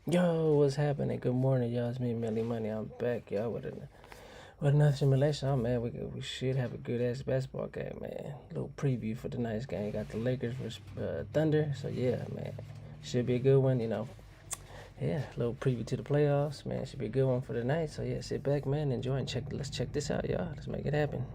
Yo, what's happening? Good morning, y'all. It's me, Melly Money. I'm back, y'all, with another simulation. Oh man, we should have a good ass basketball game, man. Little preview for tonight's game. Got the Lakers versus Thunder. So yeah, man, should be a good one. Yeah, little preview to the playoffs, man. Should be a good one for tonight. So yeah, sit back, man, enjoy and check. Let's check this out, y'all. Let's make it happen.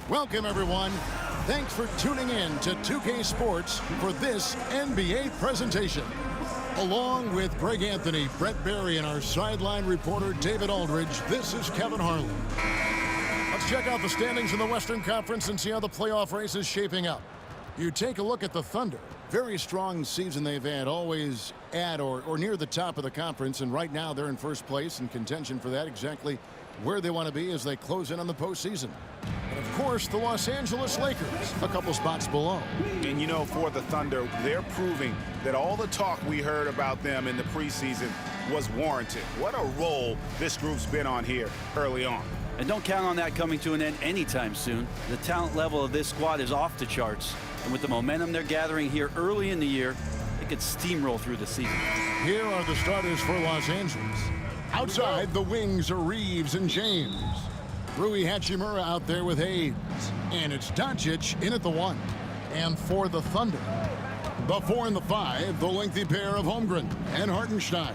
Welcome, everyone. Thanks for tuning in to 2K Sports for this NBA presentation. Along with Greg Anthony, Brett Barry, and our sideline reporter, David Aldridge, this is Kevin Harlan. Let's check out the standings in the Western Conference and see how the playoff race is shaping up. You take a look at the Thunder. Very strong season they've had, always at or near the top of the conference, and right now they're in first place in contention for that, exactly where they want to be as they close in on the postseason. And of course, the Los Angeles Lakers, a couple spots below. And you know, for the Thunder, they're proving that all the talk we heard about them in the preseason was warranted. What a role this group's been on here early on. And don't count on that coming to an end anytime soon. The talent level of this squad is off the charts. And with the momentum they're gathering here early in the year, they could steamroll through the season. Here are the starters for Los Angeles. Outside, the wings are Reeves and James. Rui Hachimura out there with Hayes. And it's Doncic in at the 1. And for the Thunder, the 4 and the 5, the lengthy pair of Holmgren and Hartenstein.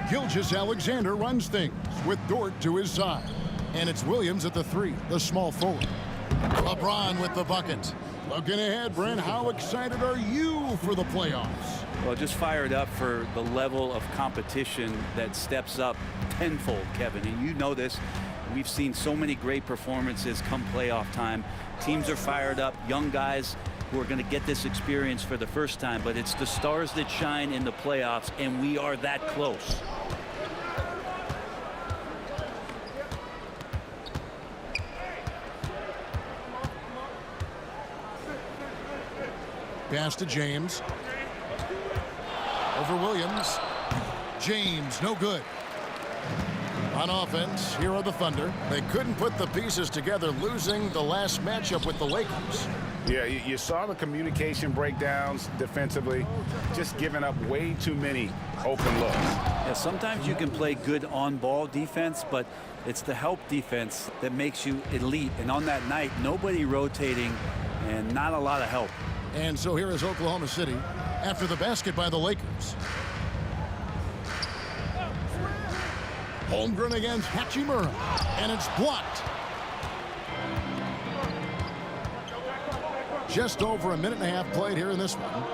Gilgeous-Alexander runs things with Dort to his side. And it's Williams at the 3, the small forward. LeBron with the bucket. Looking ahead, Brent, how excited are you for the playoffs? Well, just fired up for the level of competition that steps up tenfold, Kevin. And you know this. We've seen so many great performances come playoff time. Teams are fired up, young guys who are going to get this experience for the first time. But it's the stars that shine in the playoffs, and we are that close. Pass to James. Over Williams. James, no good. On offense, here are the Thunder. They couldn't put the pieces together, losing the last matchup with the Lakers. Yeah, you saw the communication breakdowns defensively, just giving up way too many open looks. Yeah, sometimes you can play good on-ball defense, but it's the help defense that makes you elite. And on that night, nobody rotating and not a lot of help. And so here is Oklahoma City after the basket by the Lakers. Holmgren against Hachimura, and it's blocked. Just over a minute and a half played here in this one.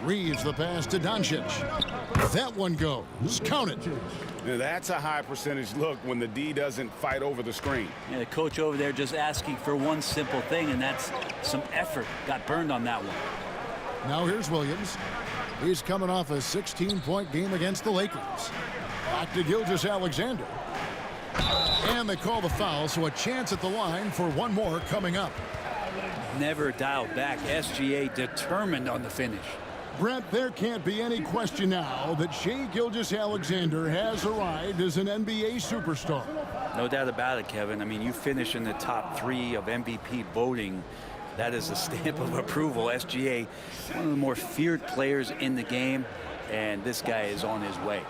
Reeves the pass to Doncic. That one goes. Count it. Now, that's a high percentage look when the D doesn't fight over the screen. Yeah, the coach over there just asking for one simple thing, and that's some effort. Got burned on that one. Now here's Williams. He's coming off a 16-point game against the Lakers. Back to Gilgeous-Alexander. And they call the foul, so a chance at the line for one more coming up. Never dialed back. SGA determined on the finish. Brent, there can't be any question now that Shai Gilgeous-Alexander has arrived as an NBA superstar. No doubt about it, Kevin. I mean, you finish in the top 3 of MVP voting. That is a stamp of approval. SGA, one of the more feared players in the game, and this guy is on his way.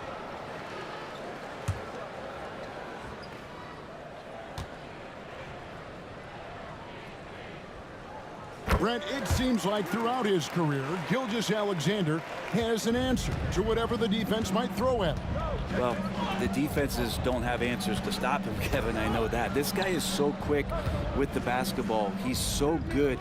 Brent, it seems like throughout his career, Gilgeous-Alexander has an answer to whatever the defense might throw at him. Well, the defenses don't have answers to stop him, Kevin. I know that. This guy is so quick with the basketball. He's so good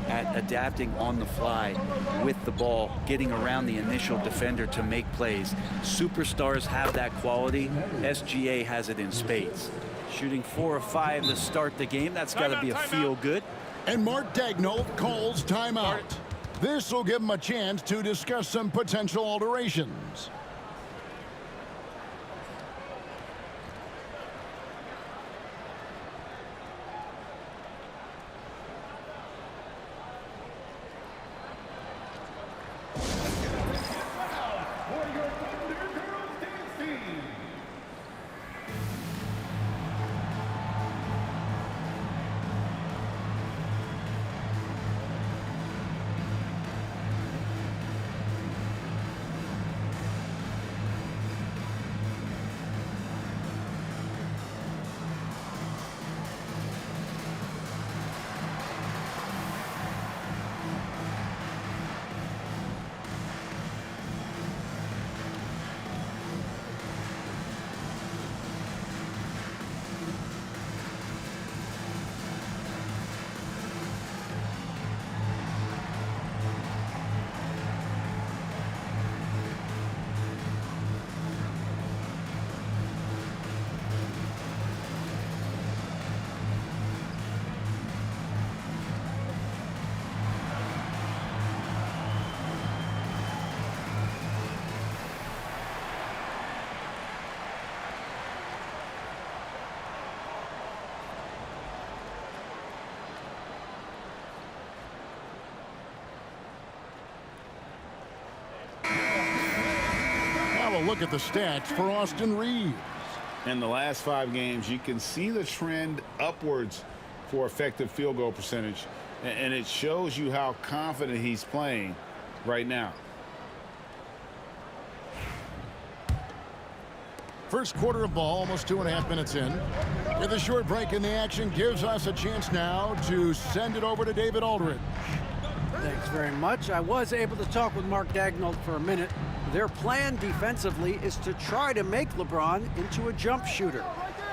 at adapting on the fly with the ball, getting around the initial defender to make plays. Superstars have that quality. SGA has it in spades. Shooting 4 of 5 to start the game. That's got to be a feel-good. And Mark Daigneault calls timeout. This will give him a chance to discuss some potential alterations. look at the stats for Austin Reeves. In the last 5 games, you can see the trend upwards for effective field goal percentage, and it shows you how confident he's playing right now. First quarter of ball, almost 2.5 minutes in. With a short break in the action, gives us a chance now to send it over to David Aldridge. Thanks very much. I was able to talk with Mark Daigneault for a minute. Their plan defensively is to try to make LeBron into a jump shooter.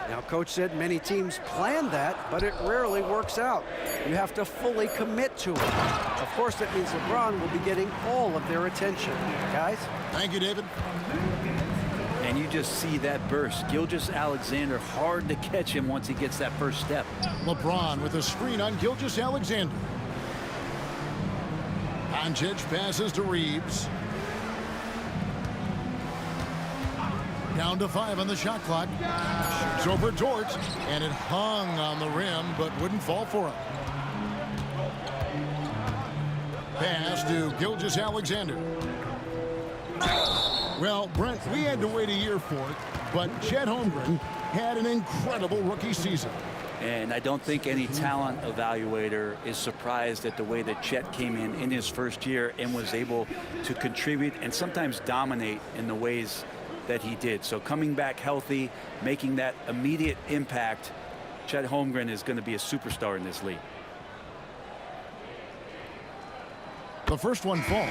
Now, Coach said many teams plan that, but it rarely works out. You have to fully commit to it. Of course, that means LeBron will be getting all of their attention. Guys? Thank you, David. And you just see that burst. Gilgeous-Alexander, hard to catch him once he gets that first step. LeBron with a screen on Gilgeous-Alexander. Doncic passes to Reeves. Down to 5 on the shot clock. Shoots over Dort, and it hung on the rim, but wouldn't fall for him. Pass to Gilgeous-Alexander. Well, Brent, we had to wait a year for it, but Chet Holmgren had an incredible rookie season. And I don't think any talent evaluator is surprised at the way that Chet came in his first year and was able to contribute and sometimes dominate in the ways that he did. So coming back healthy, making that immediate impact, Chet Holmgren is going to be a superstar in this league. The first one falls.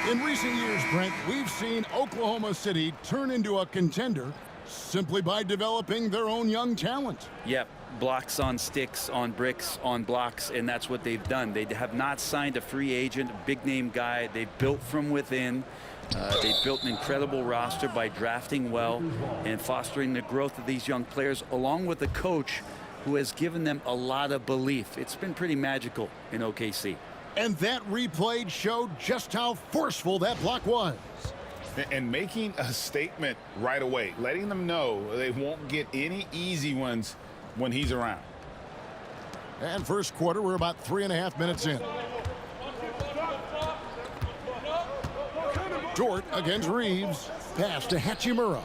In recent years, Brent, we've seen Oklahoma City turn into a contender simply by developing their own young talent. Yep, blocks on sticks, on bricks, on blocks, and that's what they've done. They have not signed a free agent, a big-name guy. They've built from within. They built an incredible roster by drafting well and fostering the growth of these young players, along with a coach who has given them a lot of belief. It's been pretty magical in OKC. And that replay showed just how forceful that block was. And making a statement right away, letting them know they won't get any easy ones when he's around. And first quarter, we're about 3.5 minutes in. Dort against Reeves. Pass to Hachimura.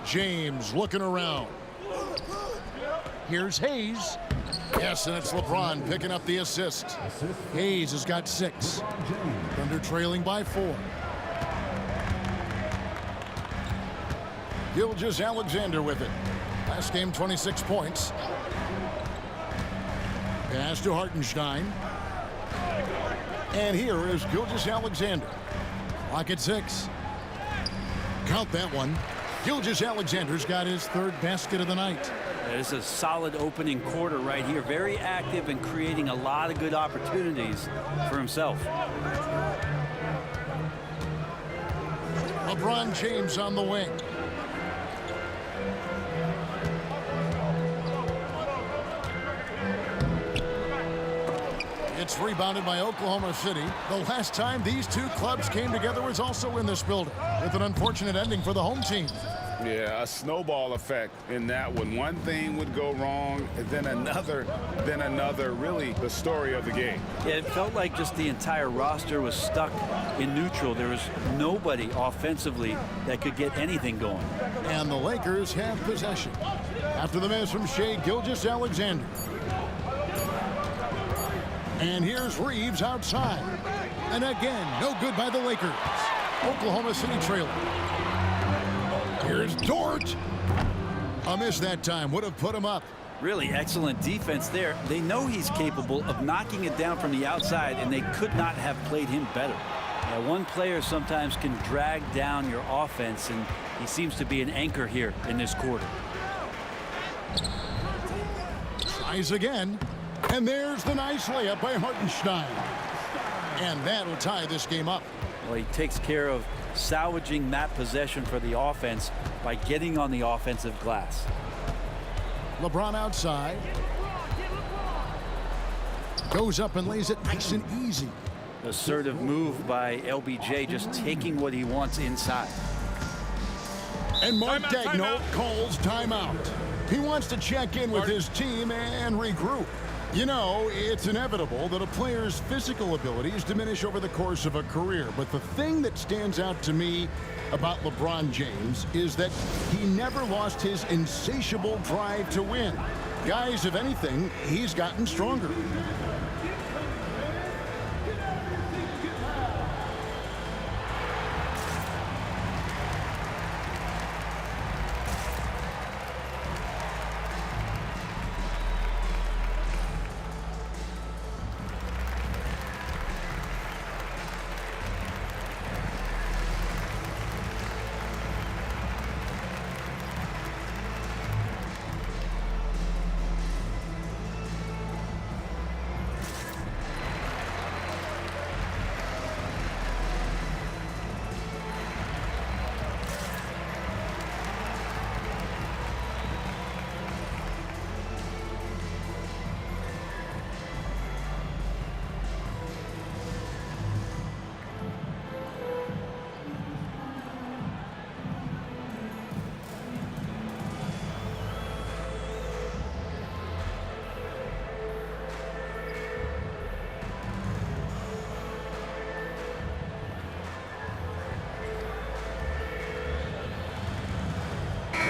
James looking around. Here's Hayes. Yes, and it's LeBron picking up the assist. Hayes has got 6. Thunder trailing by 4. Gilgeous-Alexander with it. Last game, 26 points. Pass to Hartenstein. And here is Gilgeous-Alexander. Clock at 6. Count that one. Gilgeous-Alexander's got his 3rd basket of the night. It's a solid opening quarter right here. Very active and creating a lot of good opportunities for himself. LeBron James on the wing. It's rebounded by Oklahoma City. The last time these two clubs came together was also in this building, with an unfortunate ending for the home team. Yeah, a snowball effect in that one. One thing would go wrong, then another, really the story of the game. Yeah, it felt like just the entire roster was stuck in neutral. There was nobody offensively that could get anything going. And the Lakers have possession. After the miss from Shai Gilgeous-Alexander. And here's Reeves outside. And again, no good by the Lakers. Oklahoma City trailing. Here's Dort. A miss that time would have put him up. Really excellent defense there. They know he's capable of knocking it down from the outside, and they could not have played him better. One player sometimes can drag down your offense, and he seems to be an anchor here in this quarter. Tries again. And there's the nice layup by Hartenstein. And that'll tie this game up. Well, he takes care of salvaging that possession for the offense by getting on the offensive glass. LeBron outside. Goes up and lays it nice and easy. Assertive move by LBJ, just taking what he wants inside. And Mark Daigneault calls timeout. He wants to check in with his team and regroup. You know, it's inevitable that a player's physical abilities diminish over the course of a career. But the thing that stands out to me about LeBron James is that he never lost his insatiable drive to win. Guys, if anything, he's gotten stronger.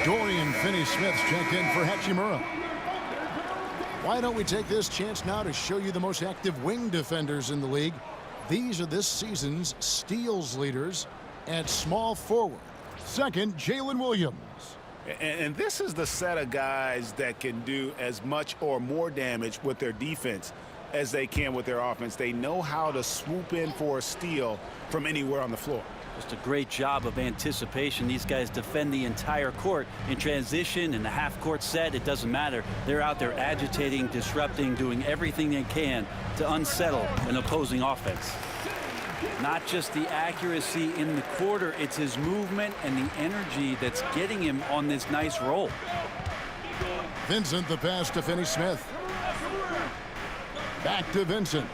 Dorian Finney-Smith's checked in for Hachimura. Why don't we take this chance now to show you the most active wing defenders in the league? These are this season's steals leaders at small forward. Second, Jalen Williams. And this is the set of guys that can do as much or more damage with their defense as they can with their offense. They know how to swoop in for a steal from anywhere on the floor. Just a great job of anticipation. These guys defend the entire court in transition, in the half-court set. It doesn't matter. They're out there agitating, disrupting, doing everything they can to unsettle an opposing offense. Not just the accuracy in the quarter, it's his movement and the energy that's getting him on this nice roll. Vincent the pass to Finney-Smith. Back to Vincent.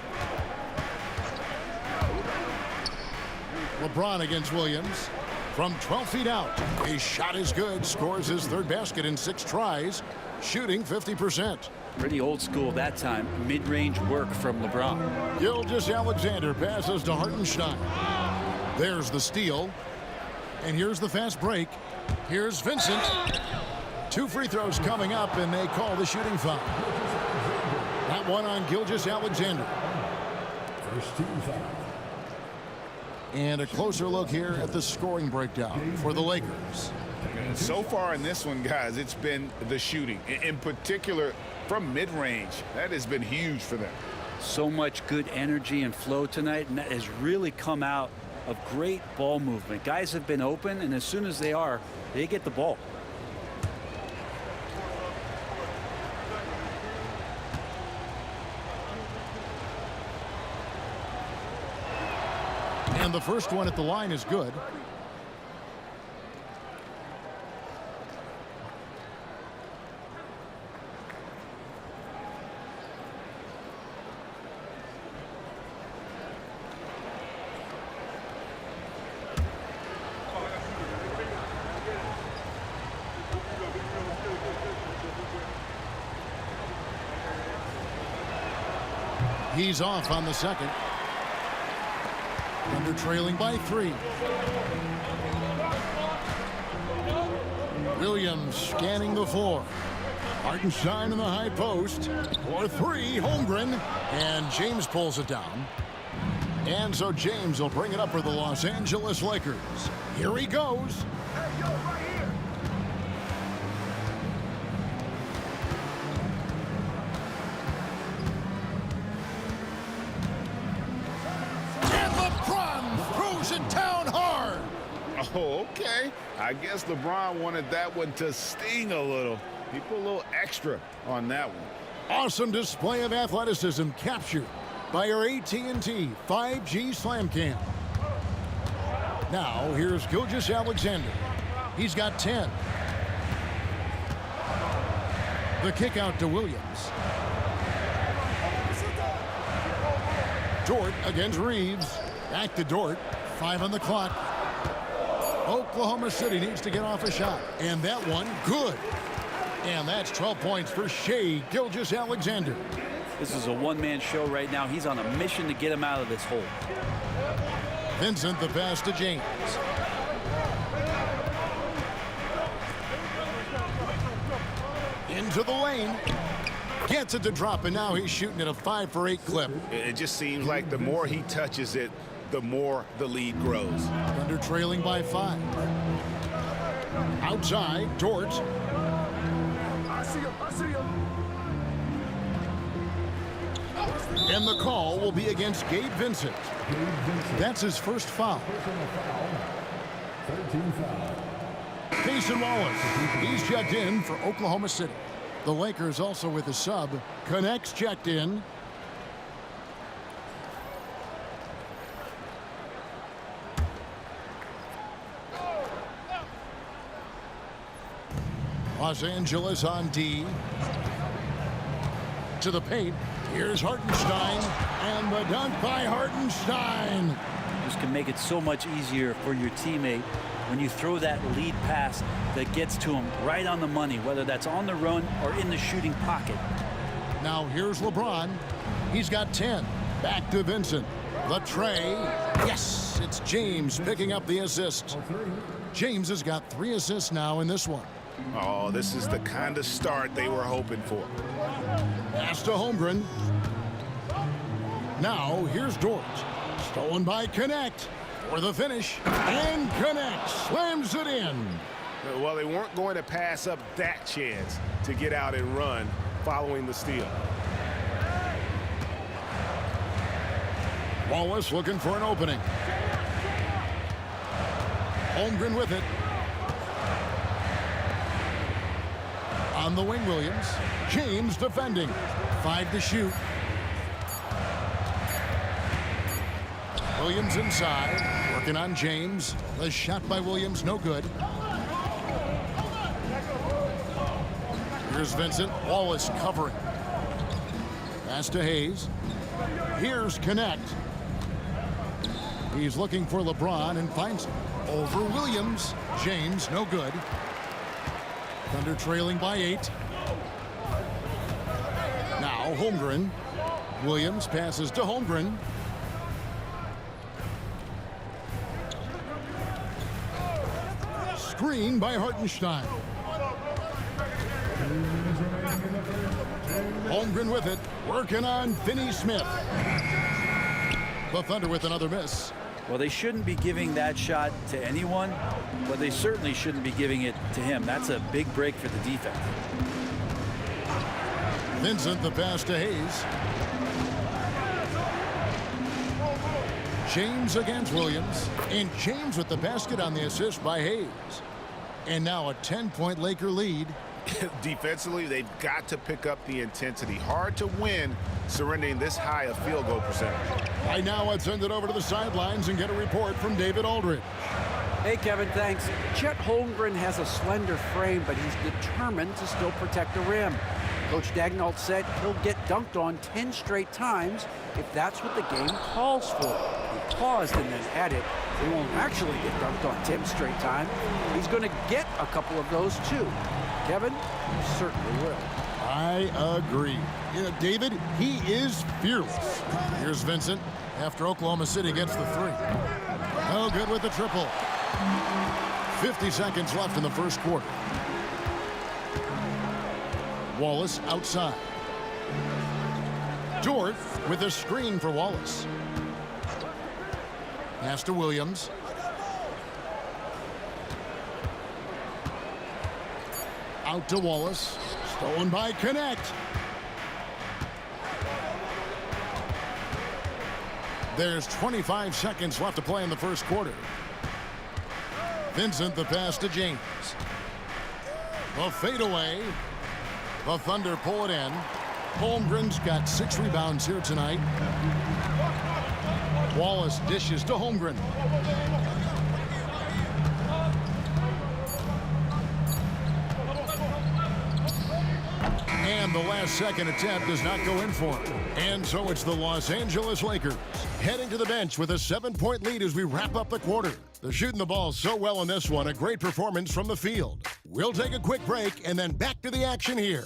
LeBron against Williams. From 12 feet out. His shot is good. Scores his third basket in 6 tries. Shooting 50%. Pretty old school that time. Mid-range work from LeBron. Gilgeous-Alexander passes to Hartenstein. There's the steal. And here's the fast break. Here's Vincent. 2 free throws coming up, and they call the shooting foul. That one on Gilgeous-Alexander. First team foul. And a closer look here at the scoring breakdown for the Lakers. So far in this one, guys, it's been the shooting. In particular, from mid-range. That has been huge for them. So much good energy and flow tonight, and that has really come out of great ball movement. Guys have been open, and as soon as they are, they get the ball. And the first one at the line is good. He's off on the second. Thunder trailing by 3. Williams scanning the floor. Hartenstein in the high post. For 3, Holmgren. And James pulls it down. And so James will bring it up for the Los Angeles Lakers. Here he goes. Oh, okay. I guess LeBron wanted that one to sting a little. He put a little extra on that one. Awesome display of athleticism captured by our AT&T 5G Slam Cam. Now, here's Gilgeous-Alexander. He's got 10. The kick out to Williams. Dort against Reeves. Back to Dort. 5 on the clock. Oklahoma City needs to get off a shot. And that one, good. And that's 12 points for Shai Gilgeous-Alexander. This is a one-man show right now. He's on a mission to get him out of this hole. Vincent, the pass to James. Into the lane. Gets it to drop, and now he's shooting at a 5-for-8 clip. It just seems like the more he touches it, the more the lead grows. Thunder trailing by 5. Outside, Dort. I see him. And the call will be against Gabe Vincent. That's his first foul. 13 foul. Cason Wallace, he's checked in for Oklahoma City. The Lakers also with a sub. Connects checked in. Los Angeles on D. To the paint. Here's Hartenstein. And the dunk by Hartenstein. This can make it so much easier for your teammate when you throw that lead pass that gets to him right on the money, whether that's on the run or in the shooting pocket. Now here's LeBron. He's got 10. Back to Vincent. The tray. Yes, it's James picking up the assist. James has got 3 assists now in this one. Oh, this is the kind of start they were hoping for. Pass to Holmgren. Now here's Dort. Stolen by Connect for the finish. And Connect slams it in. Well, they weren't going to pass up that chance to get out and run following the steal. Wallace looking for an opening. Holmgren with it. On the wing, Williams. James defending. 5 to shoot. Williams inside. Working on James. The shot by Williams, no good. Here's Vincent. Wallace covering. Pass to Hayes. Here's Connect. He's looking for LeBron and finds him. Over Williams. James, no good. Thunder trailing by 8. Now Holmgren. Williams passes to Holmgren. Screen by Hartenstein. Holmgren with it. Working on Finney Smith. The Thunder with another miss. Well, they shouldn't be giving that shot to anyone, but they certainly shouldn't be giving it to him. That's a big break for the defense. Vincent, the pass to Hayes. James against Williams. And James with the basket on the assist by Hayes. And now a 10-point Laker lead. Defensively, they've got to pick up the intensity. Hard to win surrendering this high a field goal percentage. Right now, let's send it over to the sidelines and get a report from David Aldridge. Hey, Kevin, thanks. Chet Holmgren has a slender frame, but he's determined to still protect the rim. Coach Daigneault said he'll get dunked on 10 straight times if that's what the game calls for. He paused and then added, he won't actually get dunked on 10 straight times. He's going to get a couple of those, too. Kevin, you certainly will. I agree. You know, David, he is fearless. Here's Vincent after Oklahoma City gets the 3. No good with the triple. 50 seconds left in the first quarter. Wallace outside. Dort with a screen for Wallace. Pass to Williams. Out to Wallace. Stolen by Connect. There's 25 seconds left to play in the first quarter. Vincent, the pass to James. The fadeaway. The Thunder pull it in. Holmgren's got 6 rebounds here tonight. Wallace dishes to Holmgren. And the last second attempt does not go in for him. And so it's the Los Angeles Lakers heading to the bench with a 7-point lead as we wrap up the quarter. They're shooting the ball so well in this one. A great performance from the field. We'll take a quick break and then back to the action here.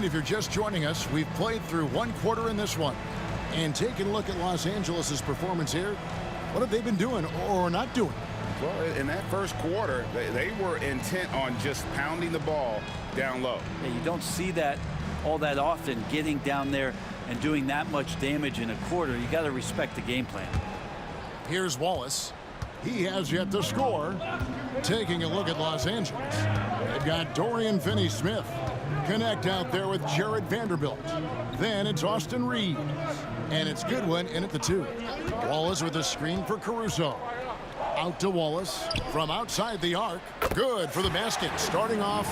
And if you're just joining us, we've played through one quarter in this one. And taking a look at Los Angeles' performance here, what have they been doing or not doing? Well, in that first quarter, they were intent on just pounding the ball down low. Yeah, you don't see that all that often, getting down there and doing that much damage in a quarter. You got to respect the game plan. Here's Wallace. He has yet to score. Taking a look at Los Angeles, they've got Dorian Finney-Smith. Connect out there with Jared Vanderbilt. Then it's Austin Reed. And it's Goodwin in at the 2. Wallace with a screen for Caruso. Out to Wallace from outside the arc. Good for the basket. Starting off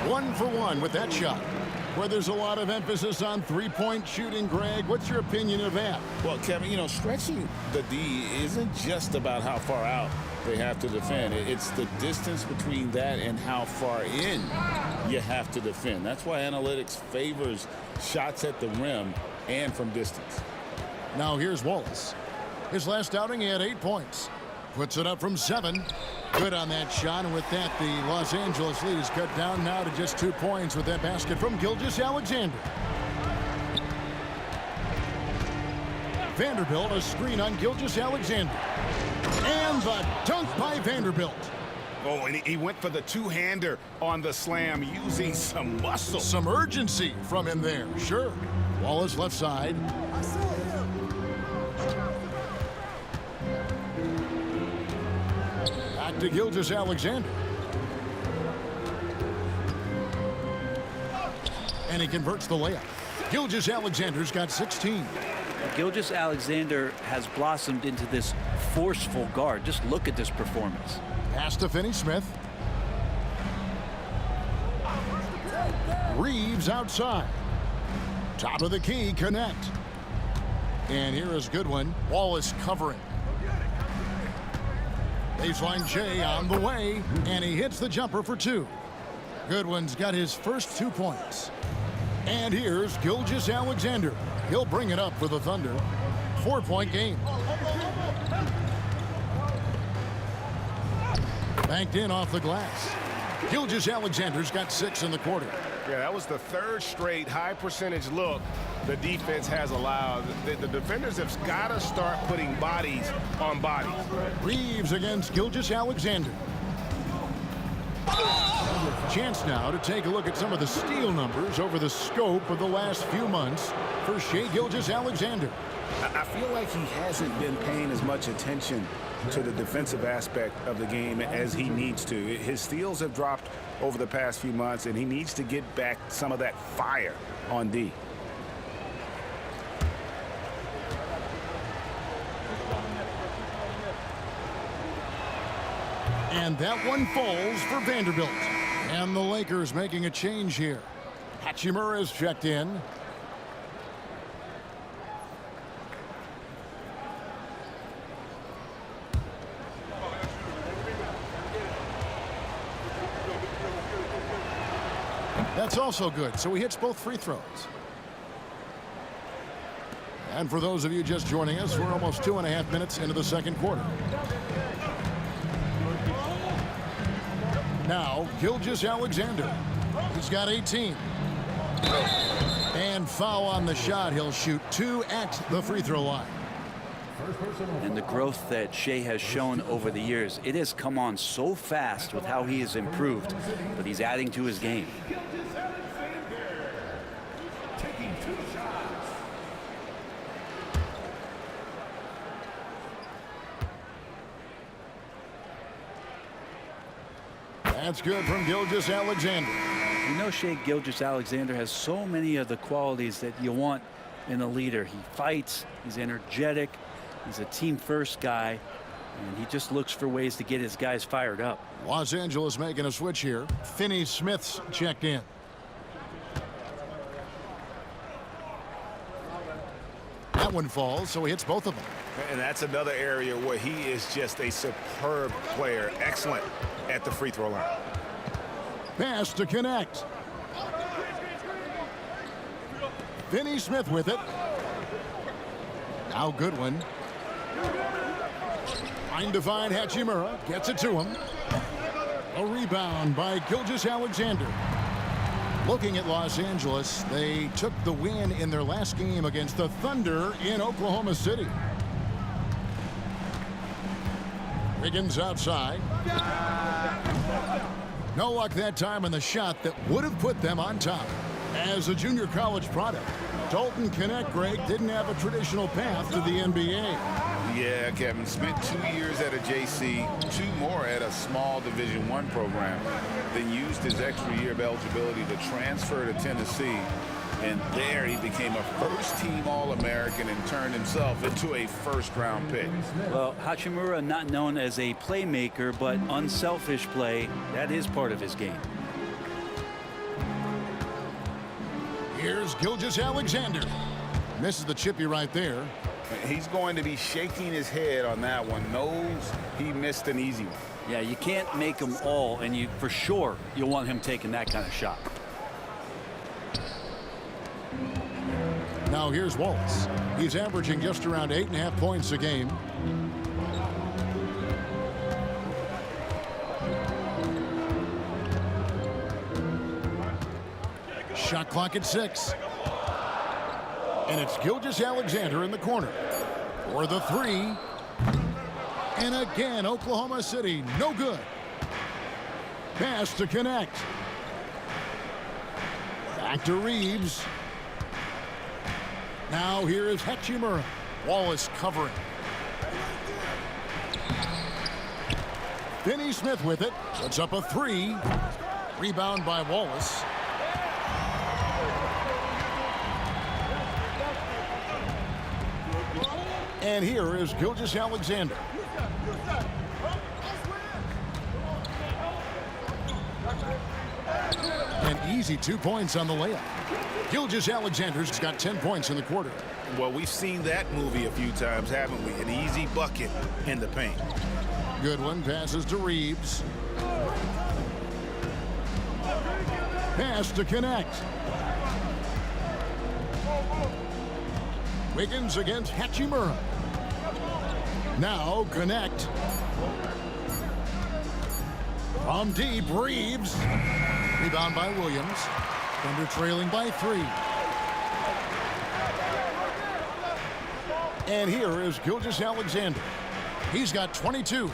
1 for 1 with that shot. Where there's a lot of emphasis on three-point shooting, Greg. What's your opinion of that? Well, Kevin, you know, stretching the D isn't just about how far out they have to defend. It's the distance between that and how far in you have to defend. That's why analytics favors shots at the rim and from distance. Now here's Wallace. His last outing, he had 8 points. Puts it up from 7. Good on that shot, and with that, the Los Angeles lead is cut down now to just 2 points with that basket from Gilgeous-Alexander. Vanderbilt, a screen on Gilgeous-Alexander. And the dunk by Vanderbilt. Oh, and he went for the two-hander on the slam using some muscle. Some urgency from him there, sure. Wallace left side. Back to Gilgeous-Alexander. And he converts the layup. Gilgeous-Alexander's got 16. Gilgeous-Alexander has blossomed into this forceful guard. Just look at this performance. Pass to Finney-Smith. Reeves outside. Top of the key, connect. And here is Goodwin. Wallace covering. Baseline J on the way, and he hits the jumper for 2. Goodwin's got his first 2 points. And here's Gilgeous-Alexander. He'll bring it up for the Thunder. 4-point game. Banked in off the glass. Gilgeous-Alexander's got 6 in the quarter. Yeah, that was the third straight high percentage look the defense has allowed. The defenders have got to start putting bodies on bodies. Reeves against Gilgeous-Alexander. Chance now to take a look at some of the steal numbers over the scope of the last few months for Shai Gilgeous-Alexander. I feel like he hasn't been paying as much attention to the defensive aspect of the game as he needs to. His steals have dropped over the past few months, and he needs to get back some of that fire on D. And that one falls for Vanderbilt. And the Lakers making a change here. Hachimura is checked in. That's also good, so he hits both free throws. And for those of you just joining us, we're almost 2.5 minutes into the second quarter. Now, Gilgeous-Alexander. He's got 18. And foul on the shot. He'll shoot 2 at the free throw line. And the growth that Shai has shown over the years, it has come on so fast with how he has improved, but he's adding to his game. That's good from Gilgeous-Alexander. You know, Shai Gilgeous-Alexander has so many of the qualities that you want in a leader. He fights, he's energetic, he's a team-first guy, and he just looks for ways to get his guys fired up. Los Angeles making a switch here. Finney-Smith's checked in. That one falls, so he hits both of them. And that's another area where he is just a superb player. Excellent at the free throw line. Pass to connect. Finney-Smith with it. Now Goodwin. Trying to find Hachimura. Gets it to him. A rebound by Gilgeous-Alexander. Looking at Los Angeles, they took the win in their last game against the Thunder in Oklahoma City. Wiggins outside. No luck that time on the shot that would have put them on top. As a junior college product, Dalton Knecht, Greg, didn't have a traditional path to the NBA. Yeah, Kevin, spent 2 years at a JC, 2 more at a small Division I program, then used his extra year of eligibility to transfer to Tennessee. And there he became a first-team All-American and turned himself into a first-round pick. Well, Hachimura, not known as a playmaker, but unselfish play, that is part of his game. Here's Gilgeous-Alexander. Misses the chippy right there. He's going to be shaking his head on that one. Knows he missed an easy one. Yeah, you can't make them all, and you for sure you'll want him taking that kind of shot. Now here's Wallace. He's averaging just around 8.5 points a game. Shot clock at 6. And it's Gilgeous-Alexander in the corner for the 3. And again, Oklahoma City, no good. Pass to Knecht. Back to Reeves. Now here is Hachimura. Wallace covering. Finney Smith with it. Puts up a 3. Rebound by Wallace. And here is Gilgeous-Alexander. An easy 2 points on the layup. Gilgeous-Alexander's got 10 points in the quarter. Well, we've seen that movie a few times, haven't we? An easy bucket in the paint. Goodwin passes to Reeves. Pass to Knecht. Wiggins against Hachimura. Now Knecht. From deep, Reeves. Rebound by Williams. Thunder trailing by 3. And here is Gilgeous-Alexander. He's got 22.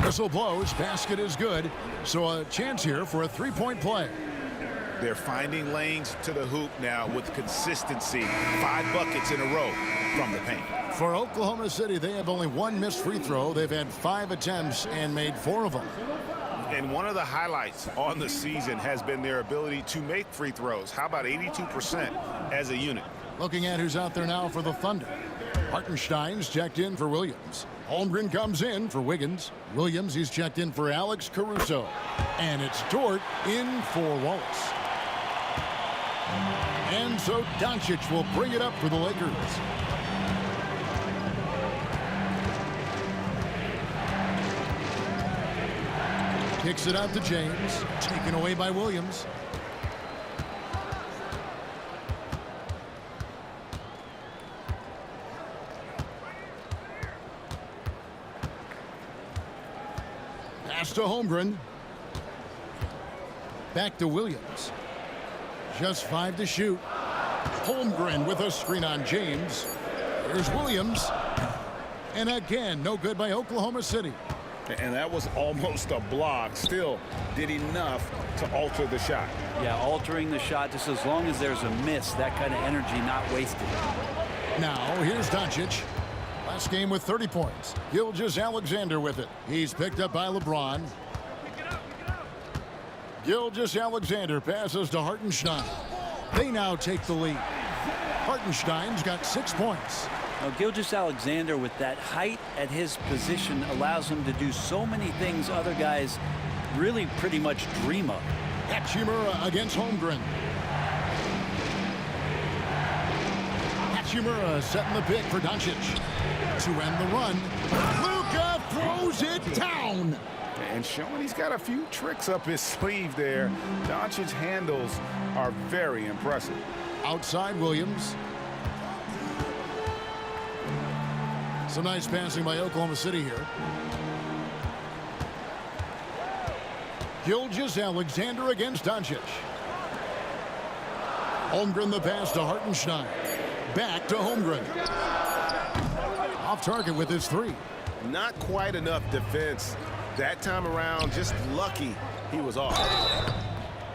Whistle blows. Basket is good. So a chance here for a 3-point play. They're finding lanes to the hoop now with consistency. 5 buckets in a row from the paint. For Oklahoma City, they have only 1 missed free throw. They've had 5 attempts and made 4 of them. And one of the highlights on the season has been their ability to make free throws. How about 82% as a unit? Looking at who's out there now for the Thunder. Hartenstein's checked in for Williams. Holmgren comes in for Wiggins. Williams, he's checked in for Alex Caruso. And it's Dort in for Wallace. And so Doncic will bring it up for the Lakers. Kicks it out to James. Taken away by Williams. Pass to Holmgren. Back to Williams. Just 5 to shoot. Holmgren with a screen on James. Here's Williams. And again, no good by Oklahoma City. And that was almost a block. Still did enough to alter the shot. Yeah, altering the shot just as long as there's a miss, that kind of energy not wasted. Now, here's Doncic. Last game with 30 points. Gilgeous-Alexander with it. He's picked up by LeBron. Gilgeous-Alexander passes to Hartenstein. They now take the lead. Hartenstein's got 6 points. Now, Gilgeous-Alexander, with that height at his position, allows him to do so many things other guys really pretty much dream of. Hachimura against Holmgren. Hachimura setting the pick for Doncic. To end the run, Luka throws it down. And showing he's got a few tricks up his sleeve there. Doncic's handles are very impressive. Outside Williams. Some nice passing by Oklahoma City here. Gilgeous-Alexander against Doncic. Holmgren the pass to Hartenstein. Back to Holmgren. Off target with his three. Not quite enough defense that time around. Just lucky he was off.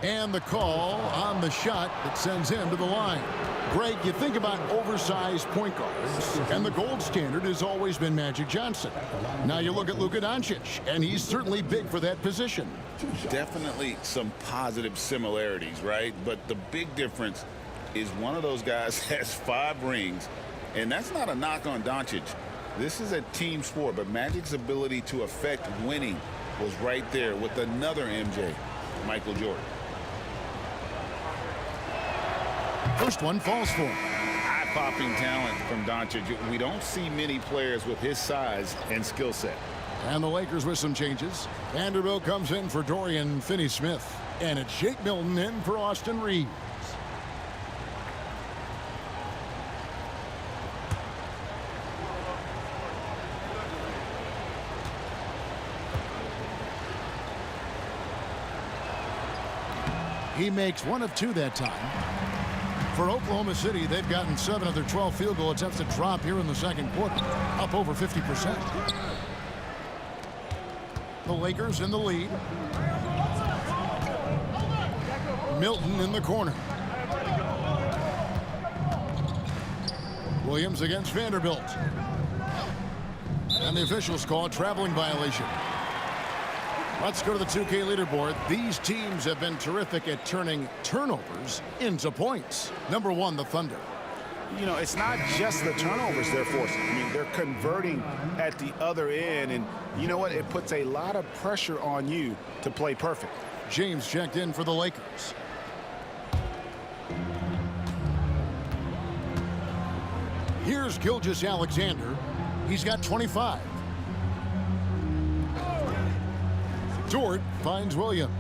And the call on the shot that sends him to the line. Greg, you think about oversized point guards, and the gold standard has always been Magic Johnson. Now you look at Luka Doncic, and he's certainly big for that position. Definitely some positive similarities, right? But the big difference is one of those guys has 5 rings, and that's not a knock on Doncic. This is a team sport, but Magic's ability to affect winning was right there with another MJ, Michael Jordan. First one falls for him. Eye-popping talent from Doncic. We don't see many players with his size and skill set. And the Lakers with some changes. Vanderbilt comes in for Dorian Finney-Smith. And it's Shake Milton in for Austin Reeves. He makes 1 of 2 that time. For Oklahoma City, they've gotten 7 of their 12 field goal attempts to drop here in the second quarter, up over 50%. The Lakers in the lead. Milton in the corner. Williams against Vanderbilt. And the officials call a traveling violation. Let's go to the 2K leaderboard. These teams have been terrific at turning turnovers into points. Number 1, the Thunder. You know, it's not just the turnovers they're forcing. I mean, they're converting at the other end, and you know what? It puts a lot of pressure on you to play perfect. James checked in for the Lakers. Here's Gilgeous-Alexander. He's got 25. Dort finds Williams.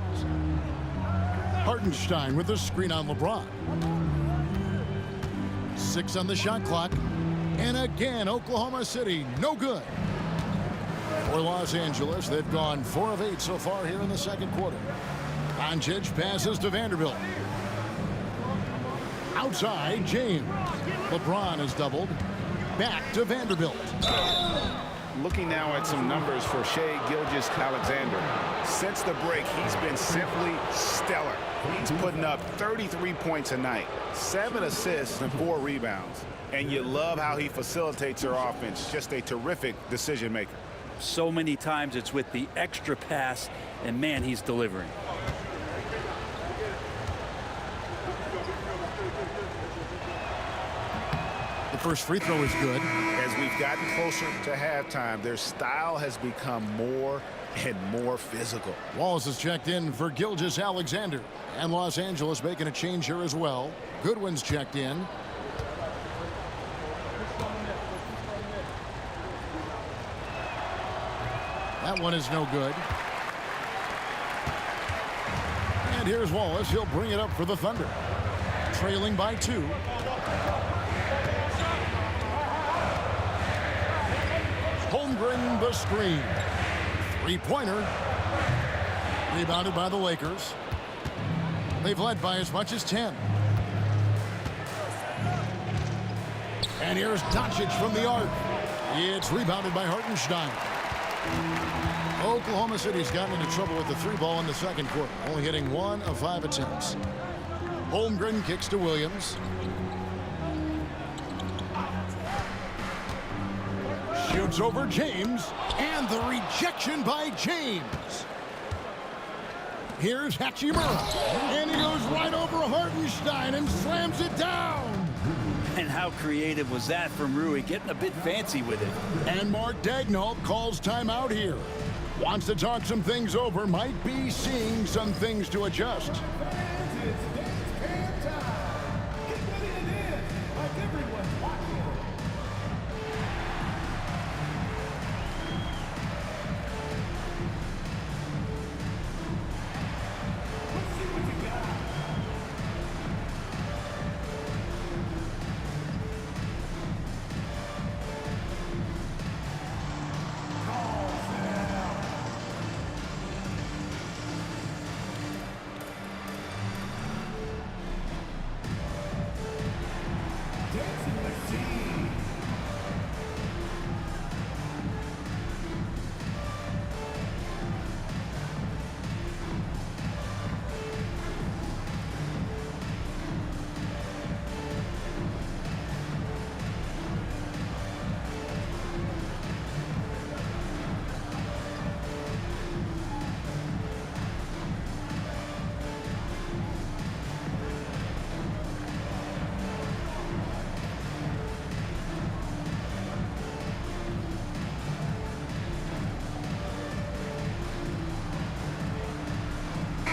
Hartenstein with a screen on LeBron. 6 on the shot clock. And again, Oklahoma City, no good. For Los Angeles, they've gone 4 of 8 so far here in the second quarter. Doncic passes to Vanderbilt. Outside, James. LeBron is doubled. Back to Vanderbilt. Looking now at some numbers for Shai Gilgeous-Alexander. Since the break, he's been simply stellar. He's putting up 33 points a night, 7 assists and 4 rebounds. And you love how he facilitates their offense. Just a terrific decision maker. So many times it's with the extra pass, and man, he's delivering. The first free throw is good. As we've gotten closer to halftime, their style has become more and more physical. Wallace is checked in for Gilgeous-Alexander. And Los Angeles making a change here as well. Goodwin's checked in. That one is no good. And here's Wallace. He'll bring it up for the Thunder. Trailing by 2. Holmgren the screen. 3-pointer. Rebounded by the Lakers. They've led by as much as 10. And here's Doncic from the arc. It's rebounded by Hartenstein. Oklahoma City's gotten into trouble with the 3 ball in the second quarter, only hitting 1 of 5 attempts. Holmgren kicks to Williams. Shoots over James, and the rejection by James. Here's Hachimura, and he goes right over Hartenstein and slams it down. And how creative was that from Rui, getting a bit fancy with it. And Mark Daigneault calls timeout here. Wants to talk some things over, might be seeing some things to adjust.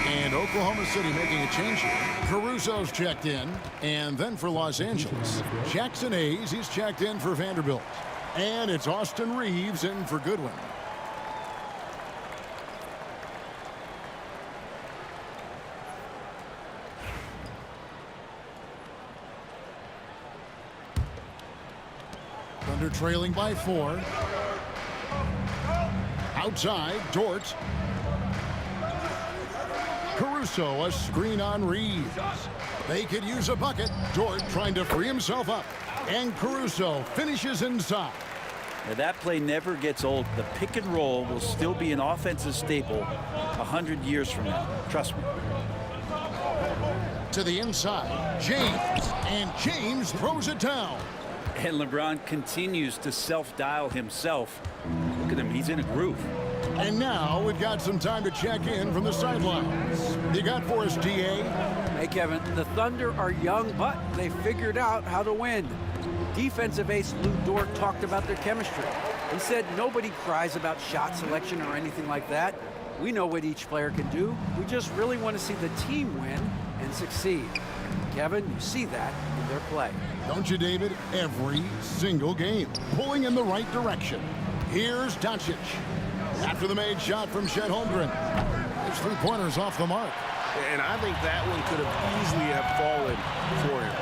And Oklahoma City making a change here. Caruso's checked in. And then for Los Angeles, Jackson Hayes, he's checked in for Vanderbilt. And it's Austin Reeves in for Goodwin. Thunder trailing by 4. Outside, Dort. Caruso, a screen on Reeves. They could use a bucket. Dort trying to free himself up. And Caruso finishes inside. Now that play never gets old. The pick and roll will still be an offensive staple 100 years from now. Trust me. To the inside, James. And James throws it down. And LeBron continues to self-dial himself. Look at him. He's in a groove. And now we've got some time to check in from the sidelines. You got for us, DA? Hey, Kevin, the Thunder are young, but they figured out how to win. Defensive ace Lou Dort talked about their chemistry. He said nobody cries about shot selection or anything like that. We know what each player can do. We just really want to see the team win and succeed. Kevin, you see that in their play. Don't you, David? Every single game, pulling in the right direction. Here's Doncic. After the made shot from Chet Holmgren. His 3-pointers off the mark. And I think that one could have easily have fallen for him.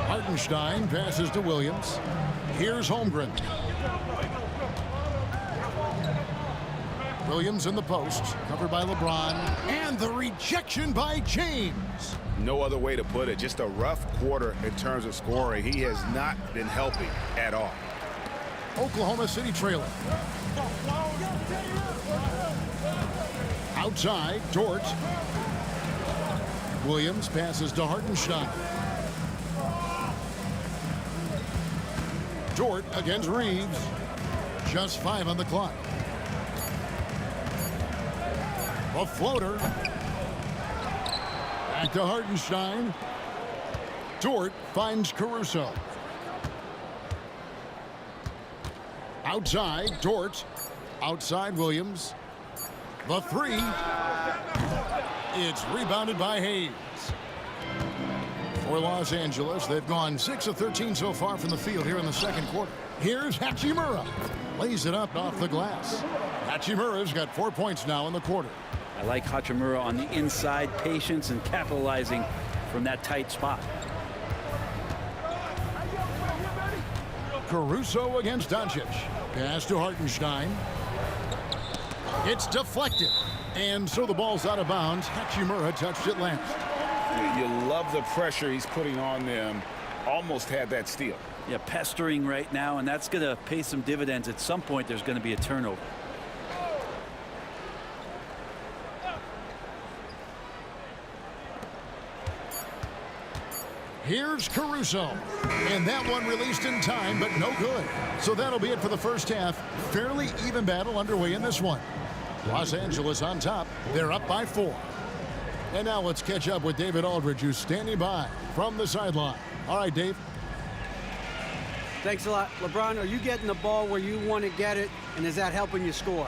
Hartenstein passes to Williams. Here's Holmgren. Williams in the post, covered by LeBron. And the rejection by James. No other way to put it. Just a rough quarter in terms of scoring. He has not been helping at all. Oklahoma City trailing. Outside, Dort. Williams passes to Hartenstein. Dort against Reeves. Just 5 on the clock. A floater. Back to Hartenstein. Dort finds Caruso. Outside, Dort. Outside, Williams. The 3. It's rebounded by Hayes. For Los Angeles, they've gone 6 of 13 so far from the field here in the second quarter. Here's Hachimura. Lays it up off the glass. Hachimura's got 4 points now in the quarter. I like Hachimura on the inside, patience and capitalizing from that tight spot. Caruso against Doncic. Pass to Hartenstein. It's deflected. And so the ball's out of bounds. Hachimura touched it last. You love the pressure he's putting on them. Almost had that steal. Yeah, pestering right now, and that's going to pay some dividends. At some point, there's going to be a turnover. Here's Caruso. And that one released in time, but no good. So that'll be it for the first half. Fairly even battle underway in this one. Los Angeles on top. They're up by 4. And now let's catch up with David Aldridge, who's standing by from the sideline. All right, Dave. Thanks a lot. LeBron, are you getting the ball where you want to get it, and is that helping you score?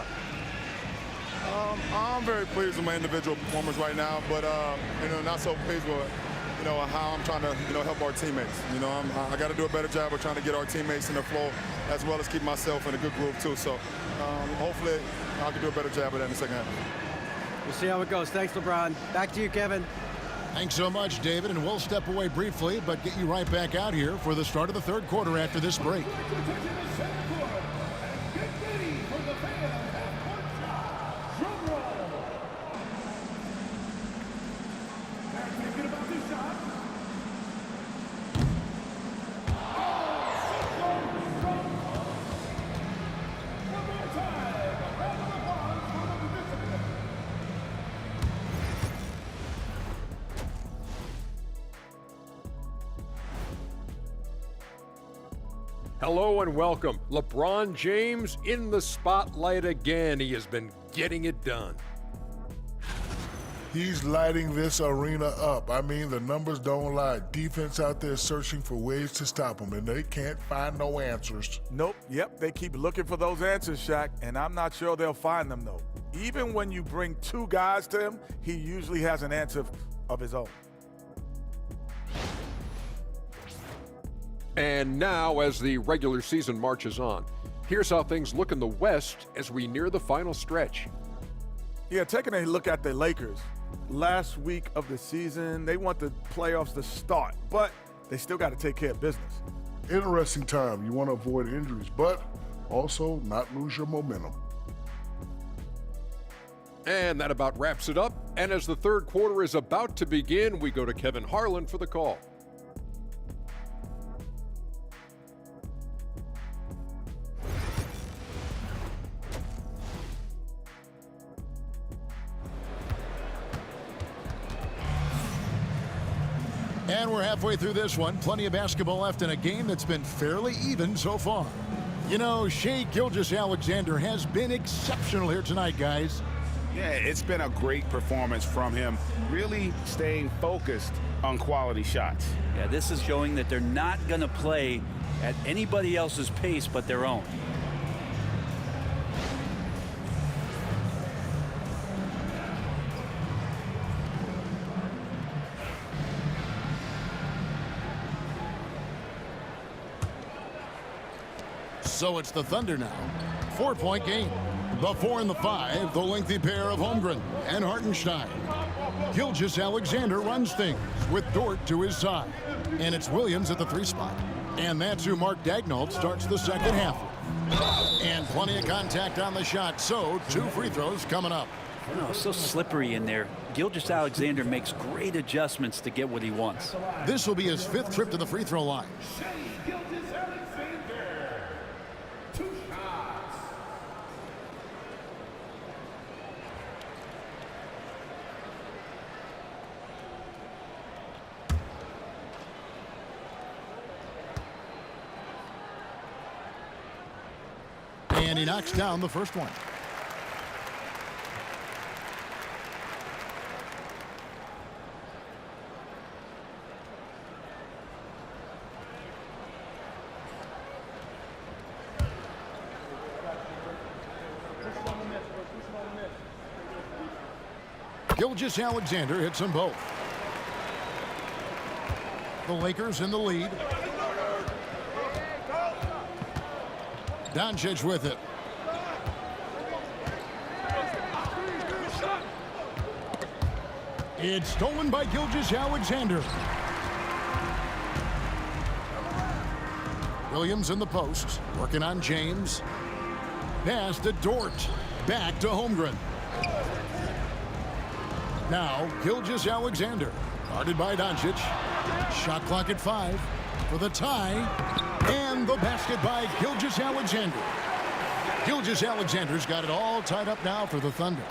I'm very pleased with my individual performance right now, but not so pleased with how I'm trying to help our teammates. I got to do a better job of trying to get our teammates in the flow, as well as keep myself in a good groove too. So hopefully I can do a better job of that in the second half. We'll see how it goes. Thanks, LeBron. Back to you, Kevin. Thanks so much, David, and we'll step away briefly, but get you right back out here for the start of the third quarter after this break. Hello and welcome. LeBron James in the spotlight again. He has been getting it done. He's lighting this arena up. I mean, the numbers don't lie. Defense out there searching for ways to stop him, and they can't find no answers. Nope, yep, they keep looking for those answers, Shaq, and I'm not sure they'll find them, though. Even when you bring two guys to him, he usually has an answer of his own. And now, as the regular season marches on, here's how things look in the West as we near the final stretch. Yeah, taking a look at the Lakers. Last week of the season, they want the playoffs to start, but they still got to take care of business. Interesting time. You want to avoid injuries, but also not lose your momentum. And that about wraps it up. And as the third quarter is about to begin, we go to Kevin Harlan for the call. And we're halfway through this one. Plenty of basketball left in a game that's been fairly even so far. You know, Shai Gilgeous-Alexander has been exceptional here tonight, guys. Yeah, it's been a great performance from him, really staying focused on quality shots. Yeah, this is showing that they're not going to play at anybody else's pace but their own. So it's the Thunder now. 4-point game. The 4 and the 5, the lengthy pair of Holmgren and Hartenstein. Gilgeous-Alexander runs things with Dort to his side. And it's Williams at the 3 spot. And that's who Mark Daigneault starts the second half with. And plenty of contact on the shot, so 2 free throws coming up. Oh, so slippery in there. Gilgeous-Alexander makes great adjustments to get what he wants. This will be his 5th trip to the free throw line. And he knocks down the first one. Gilgeous-Alexander hits them both. The Lakers in the lead. Doncic with it. It's stolen by Gilgeous-Alexander. Williams in the post, working on James. Pass to Dort. Back to Holmgren. Now, Gilgeous-Alexander, guarded by Doncic. Shot clock at 5 for the tie. And the basket by Gilgeous-Alexander. Gilgeous-Alexander's got it all tied up now for the Thunder.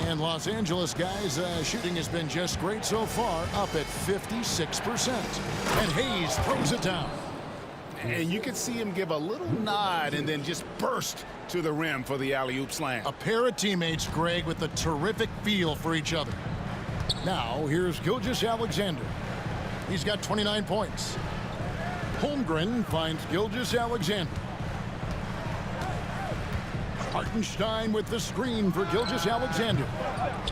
And Los Angeles, guys, shooting has been just great so far, up at 56%. And Hayes throws it down. And you can see him give a little nod and then just burst to the rim for the alley-oop slam. A pair of teammates, Greg, with a terrific feel for each other. Now, here's Gilgeous-Alexander. He's got 29 points. Holmgren finds Gilgeous-Alexander. Hartenstein with the screen for Gilgeous-Alexander.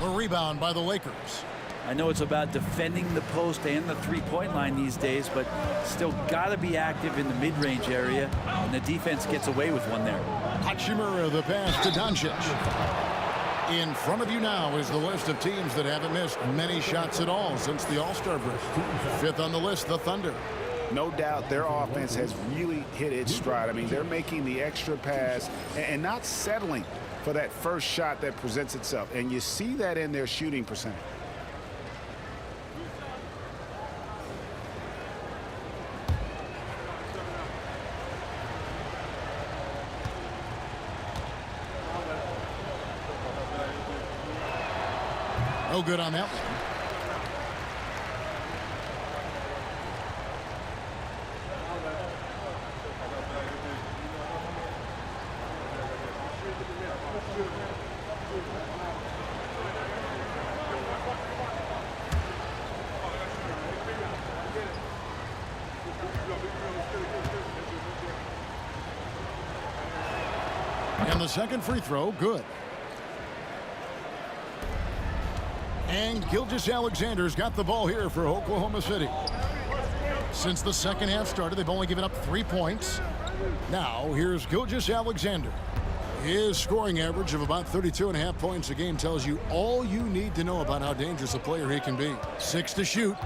A rebound by the Lakers. I know it's about defending the post and the three-point line these days, but still got to be active in the mid-range area, and the defense gets away with one there. Hachimura the pass to Doncic. In front of you now is the list of teams that haven't missed many shots at all since the All-Star break. 5th on the list, the Thunder. No doubt their offense has really hit its stride. I mean, they're making the extra pass and not settling for that first shot that presents itself. And you see that in their shooting percentage. No good on that one. And the second free throw, good. And Gilgeous-Alexander's got the ball here for Oklahoma City. Since the second half started, they've only given up 3 points. Now, here's Gilgeous-Alexander. His scoring average of about 32.5 points a game tells you all you need to know about how dangerous a player he can be. 6 to shoot.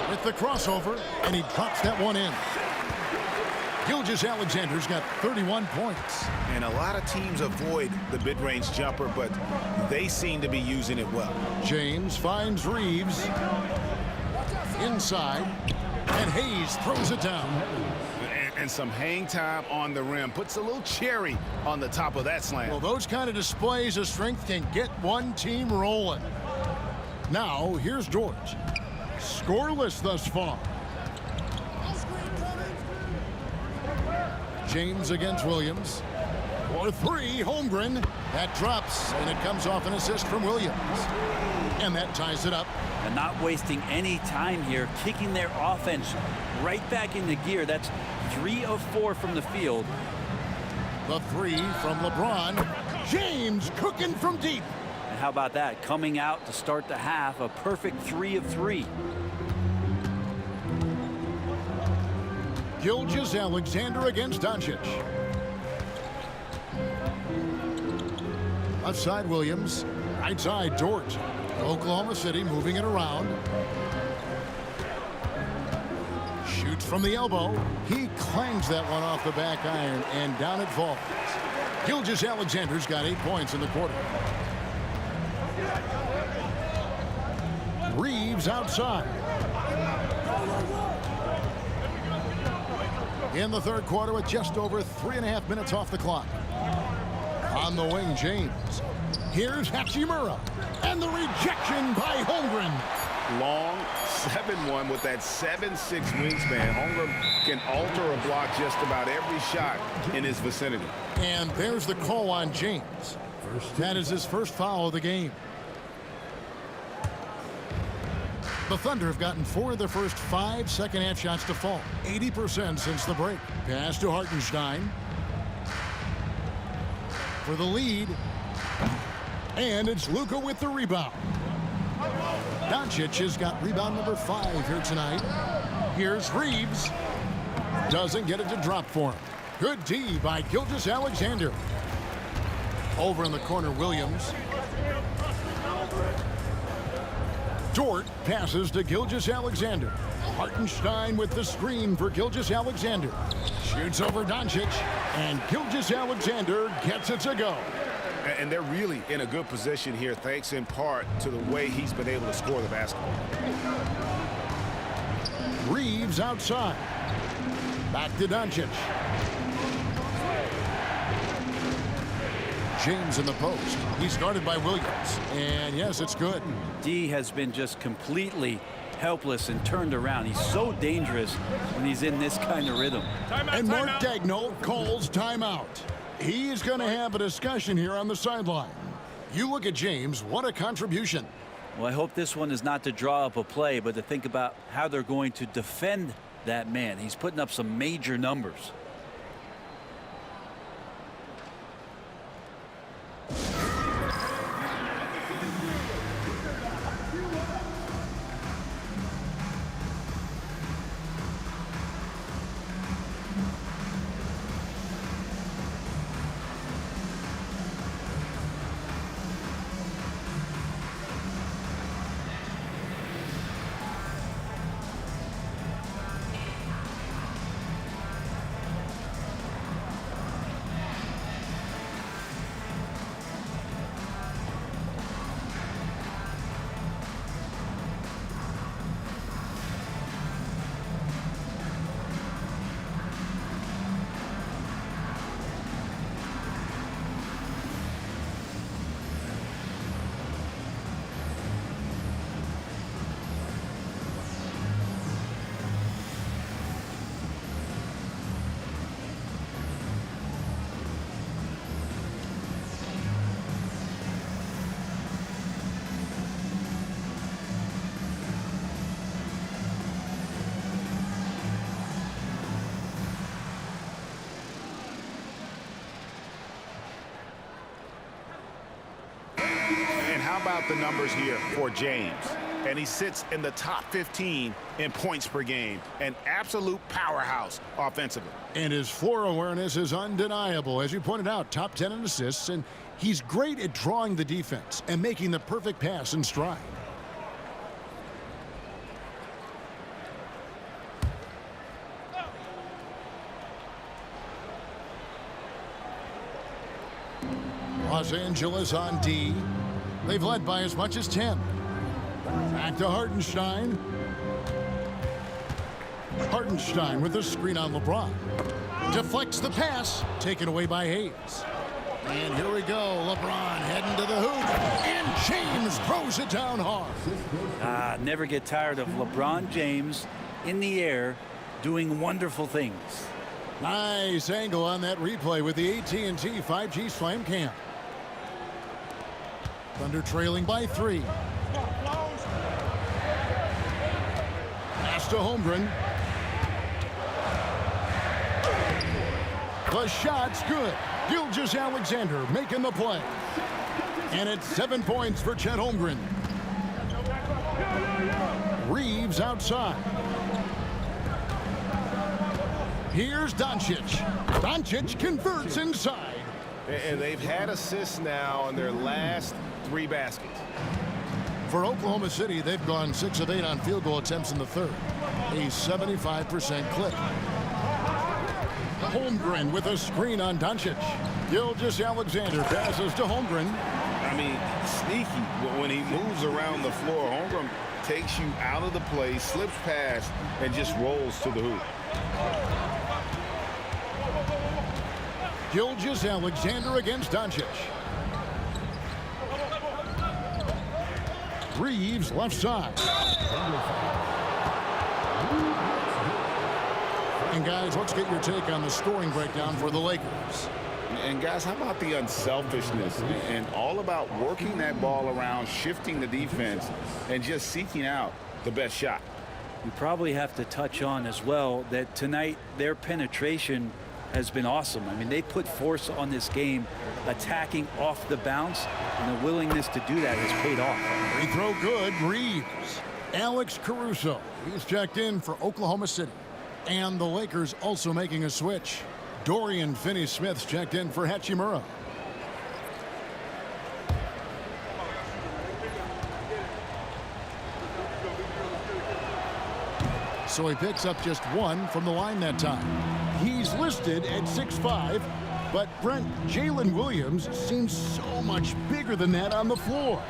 With the crossover, and he drops that one in. Gilgeous-Alexander's got 31 points. And a lot of teams avoid the mid-range jumper, but they seem to be using it well. James finds Reeves. Inside. And Hayes throws it down. And some hang time on the rim. Puts a little cherry on the top of that slam. Well, those kind of displays of strength can get one team rolling. Now, here's George. Scoreless thus far. James against Williams. For 3, Holmgren. That drops, and it comes off an assist from Williams. And that ties it up. And not wasting any time here, kicking their offense right back into gear. That's 3 of 4 from the field. The 3 from LeBron. James cooking from deep. And how about that? Coming out to start the half, a perfect 3 of 3. Gilgeous-Alexander against Doncic. Left side, Williams. Right side, George. Oklahoma City moving it around. Shoots from the elbow. He clangs that one off the back iron, and down it falls. Gilgeous-Alexander's got 8 points in the quarter. Reeves outside. In the third quarter with just over 3.5 minutes off the clock. On the wing, James. Here's Hachimura. And the rejection by Holmgren. Long 7-1 with that 7'6" wingspan. Holmgren can alter a block just about every shot in his vicinity. And there's the call on James. That is his first foul of the game. The Thunder have gotten 4 of their first 5 second-half shots to fall. 80% since the break. Pass to Hartenstein. For the lead. And it's Luka with the rebound. Doncic has got rebound number 5 here tonight. Here's Reeves. Doesn't get it to drop for him. Good D by Gilgeous-Alexander. Over in the corner, Williams. Dort passes to Gilgeous-Alexander. Hartenstein with the screen for Gilgeous-Alexander. Shoots over Doncic, and Gilgeous-Alexander gets it to go. And they're really in a good position here, thanks in part to the way he's been able to score the basketball. Reeves outside. Back to Doncic. James in the post. He's guarded by Williams. And yes, it's good. D has been just completely helpless and turned around. He's so dangerous when he's in this kind of rhythm. And Mark Daigneault calls timeout. He's going to have a discussion here on the sideline. You look at James, what a contribution. Well, I hope this one is not to draw up a play, but to think about how they're going to defend that man. He's putting up some major numbers. how about the numbers here for James? And he sits in the top 15 in points per game. An absolute powerhouse offensively. And his floor awareness is undeniable. As you pointed out, top 10 in assists, and he's great at drawing the defense and making the perfect pass in stride. Los Angeles on D. They've led by as much as 10. Back to Hartenstein. Hartenstein with a screen on LeBron. Deflects the pass, taken away by Hayes. And here we go, LeBron heading to the hoop, and James throws it down hard. Never get tired of LeBron James in the air doing wonderful things. Nice angle on that replay with the AT&T 5G Slam Cam. Thunder trailing by 3. Pass to Holmgren. The shot's good. Gilgeous-Alexander making the play. And it's 7 points for Chet Holmgren. Reeves outside. Here's Doncic. Doncic converts inside. And they've had assists now in their last 3 baskets. For Oklahoma City, they've gone 6 of 8 on field goal attempts in the third. A 75% clip. Holmgren with a screen on Doncic. Gilgeous-Alexander passes to Holmgren. I mean, sneaky. When he moves around the floor, Holmgren takes you out of the play, slips past, and just rolls to the hoop. Gilgeous-Alexander against Doncic. Reeves left side. And guys, let's get your take on the scoring breakdown for the Lakers. And guys, how about the unselfishness and all about working that ball around, shifting the defense, and just seeking out the best shot? We probably have to touch on as well that tonight their penetration has been awesome. I mean, they put force on this game, attacking off the bounce, and the willingness to do that has paid off. Free throw good, Reeves. Alex Caruso, he's checked in for Oklahoma City. And the Lakers also making a switch. Dorian Finney-Smith's checked in for Hachimura. So he picks up just 1 from the line that time. He's listed at 6'5", but Brent, Jalen Williams seems so much bigger than that on the floor.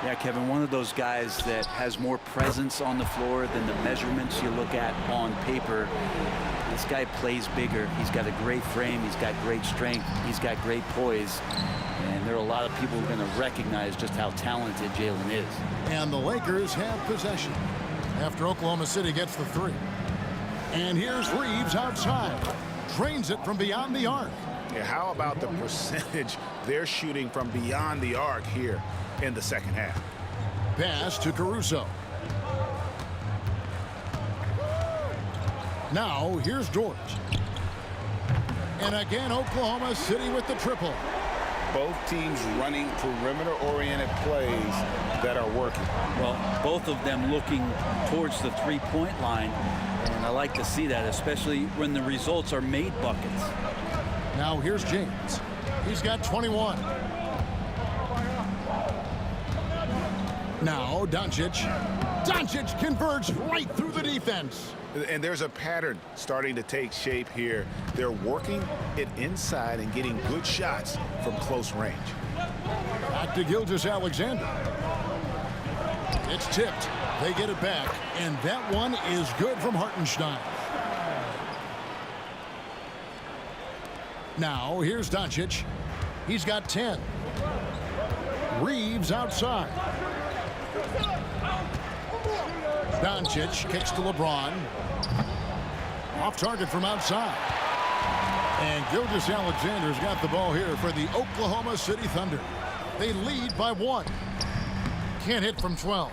Yeah, Kevin, one of those guys that has more presence on the floor than the measurements you look at on paper. This guy plays bigger. He's got a great frame. He's got great strength. He's got great poise. And there are a lot of people who are going to recognize just how talented Jalen is. And the Lakers have possession after Oklahoma City gets the 3. And here's Reeves outside. Drains it from beyond the arc. Yeah, how about the percentage they're shooting from beyond the arc here in the second half? Pass to Caruso. Now here's George. And again, Oklahoma City with the triple. Both teams running perimeter-oriented plays that are working. Well, both of them looking towards the three-point line, and I like to see that, especially when the results are made buckets. Now here's James. He's got 21. Now Doncic. Doncic converts right through the defense. And there's a pattern starting to take shape here. They're working it inside and getting good shots from close range. Back to Gilgeous-Alexander. It's tipped. They get it back, and that one is good from Hartenstein. Now here's Doncic. He's got 10. Reeves outside. Doncic kicks to LeBron. Off target from outside. And Gilgeous-Alexander's got the ball here for the Oklahoma City Thunder. They lead by 1. Can't hit from 12.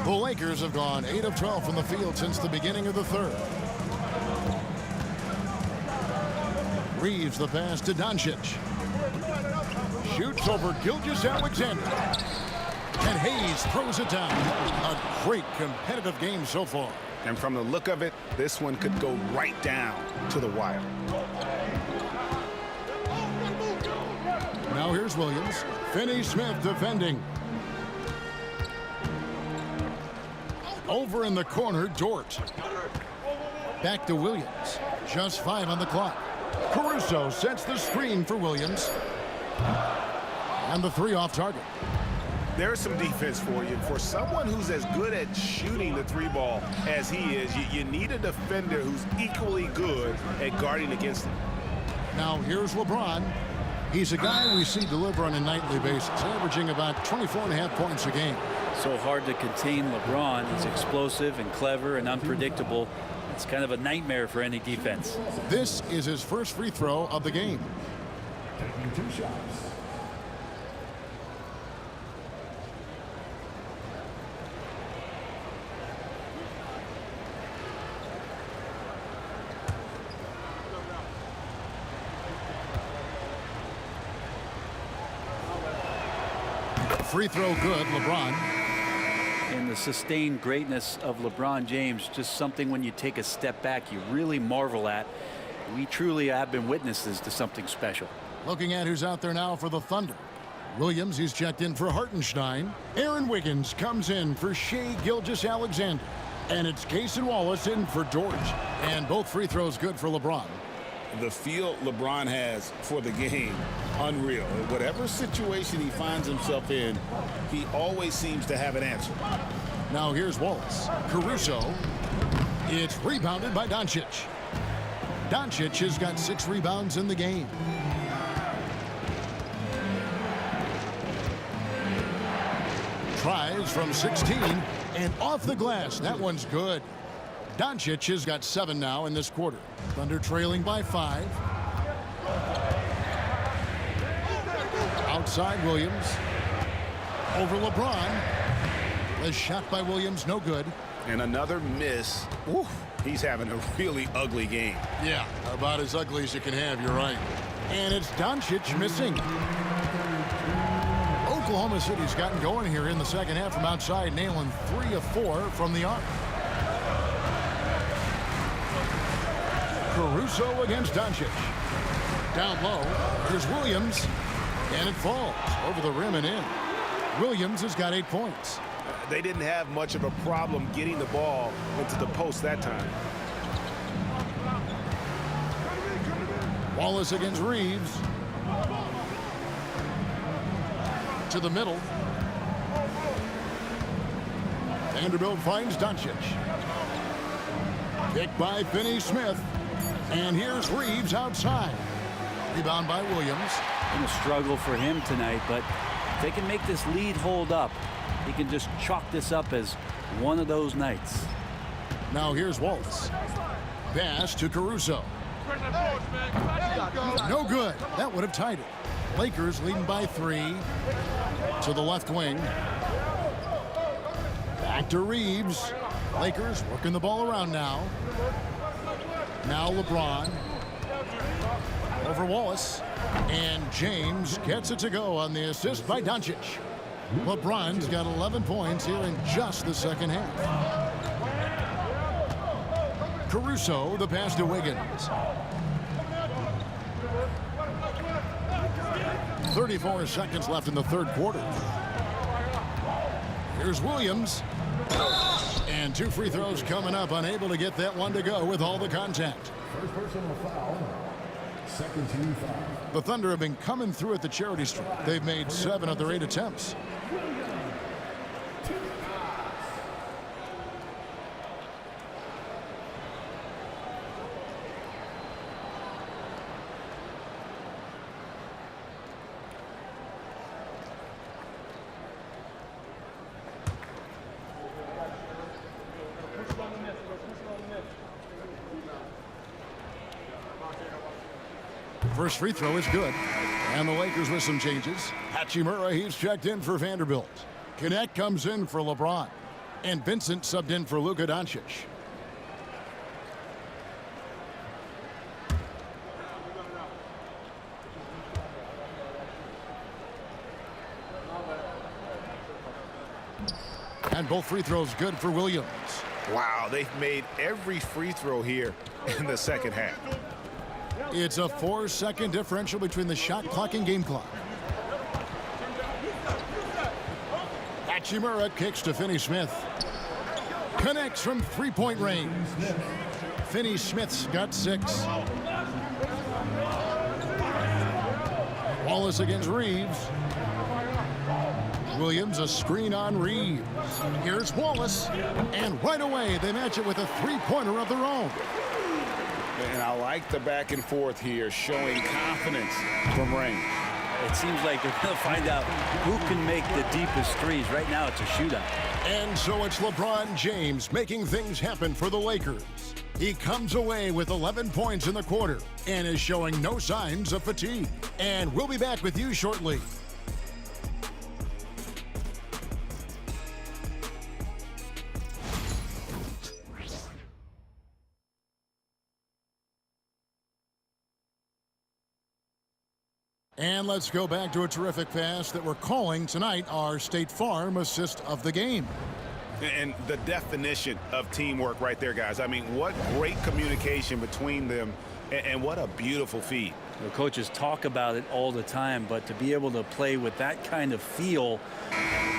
The Lakers have gone 8 of 12 from the field since the beginning of the third. Reeves the pass to Doncic. shoots over Gilgeous-Alexander. And Hayes throws it down. A great competitive game so far. And from the look of it, this one could go right down to the wire. Now here's Williams. Finney-Smith defending. Over in the corner, Dort. Back to Williams. Just 5 on the clock. Caruso sets the screen for Williams. And the 3 off target. There's some defense for you. For someone who's as good at shooting the 3 ball as he is, you need a defender who's equally good at guarding against him. Now here's LeBron. He's a guy we see deliver on a nightly basis, averaging about 24.5 points a game. So hard to contain LeBron. He's explosive and clever and unpredictable. It's kind of a nightmare for any defense. This is his first free throw of the game. Taking 2 shots. Free throw good, LeBron. And the sustained greatness of LeBron James, just something when you take a step back, you really marvel at. We truly have been witnesses to something special. Looking at who's out there now for the Thunder. Williams, he's checked in for Hartenstein. Aaron Wiggins comes in for Shai Gilgeous-Alexander. And it's Cason Wallace in for Dort. And both free throws good for LeBron. The feel LeBron has for the game, unreal. Whatever situation he finds himself in, he always seems to have an answer. Now here's Wallace. Caruso. It's rebounded by Doncic. Doncic has got 6 rebounds in the game. Tries from 16 and off the glass. That one's good. Doncic has got 7 now in this quarter. Thunder trailing by 5. Outside Williams. Over LeBron. The shot by Williams, no good. And another miss. Oof, he's having a really ugly game. Yeah, about as ugly as you can have, you're right. And it's Doncic missing. Oklahoma City's gotten going here in the second half from outside, nailing 3 of 4 from the arc. Caruso against Doncic. Down low, here's Williams, and it falls over the rim and in. Williams has got 8 points. They didn't have much of a problem getting the ball into the post that time. Wallace against Reeves. To the middle. Vanderbilt finds Doncic. Picked by Finney-Smith. And here's Reeves outside. Rebound by Williams. Been a struggle for him tonight, but if they can make this lead hold up, he can just chalk this up as one of those nights. Now here's Wallace. Pass to Caruso. No good. That would have tied it. Lakers leading by 3 to the left wing. Back to Reeves. Lakers working the ball around now. Now LeBron. Over Wallace. And James gets it to go on the assist by Doncic. LeBron's got 11 points here in just the second half. Caruso, the pass to Wiggins. 34 seconds left in the third quarter. Here's Williams. And 2 free throws coming up, unable to get that one to go with all the contact. First personal foul. Second team foul. The Thunder have been coming through at the charity stripe. They've made 7 of their 8 attempts. First free throw is good. And the Lakers with some changes. Hachimura, he's checked in for Vanderbilt. Knecht comes in for LeBron. And Vincent subbed in for Luka Doncic. And both free throws good for Williams. Wow, they've made every free throw here in the second half. It's a 4-second differential between the shot clock and game clock. Hachimura kicks to Finney-Smith. Connects from three-point range. Finney-Smith's got 6. Wallace against Reeves. Williams, a screen on Reeves. Here's Wallace. And right away, they match it with a three-pointer of their own. And I like the back and forth here, showing confidence from range. It seems like they're going to find out who can make the deepest threes. Right now, it's a shootout. And so it's LeBron James making things happen for the Lakers. He comes away with 11 points in the quarter and is showing no signs of fatigue. And we'll be back with you shortly. And let's go back to a terrific pass that we're calling tonight our State Farm assist of the game. And the definition of teamwork right there, guys. I mean, what great communication between them, and what a beautiful feed. The coaches talk about it all the time, but to be able to play with that kind of feel,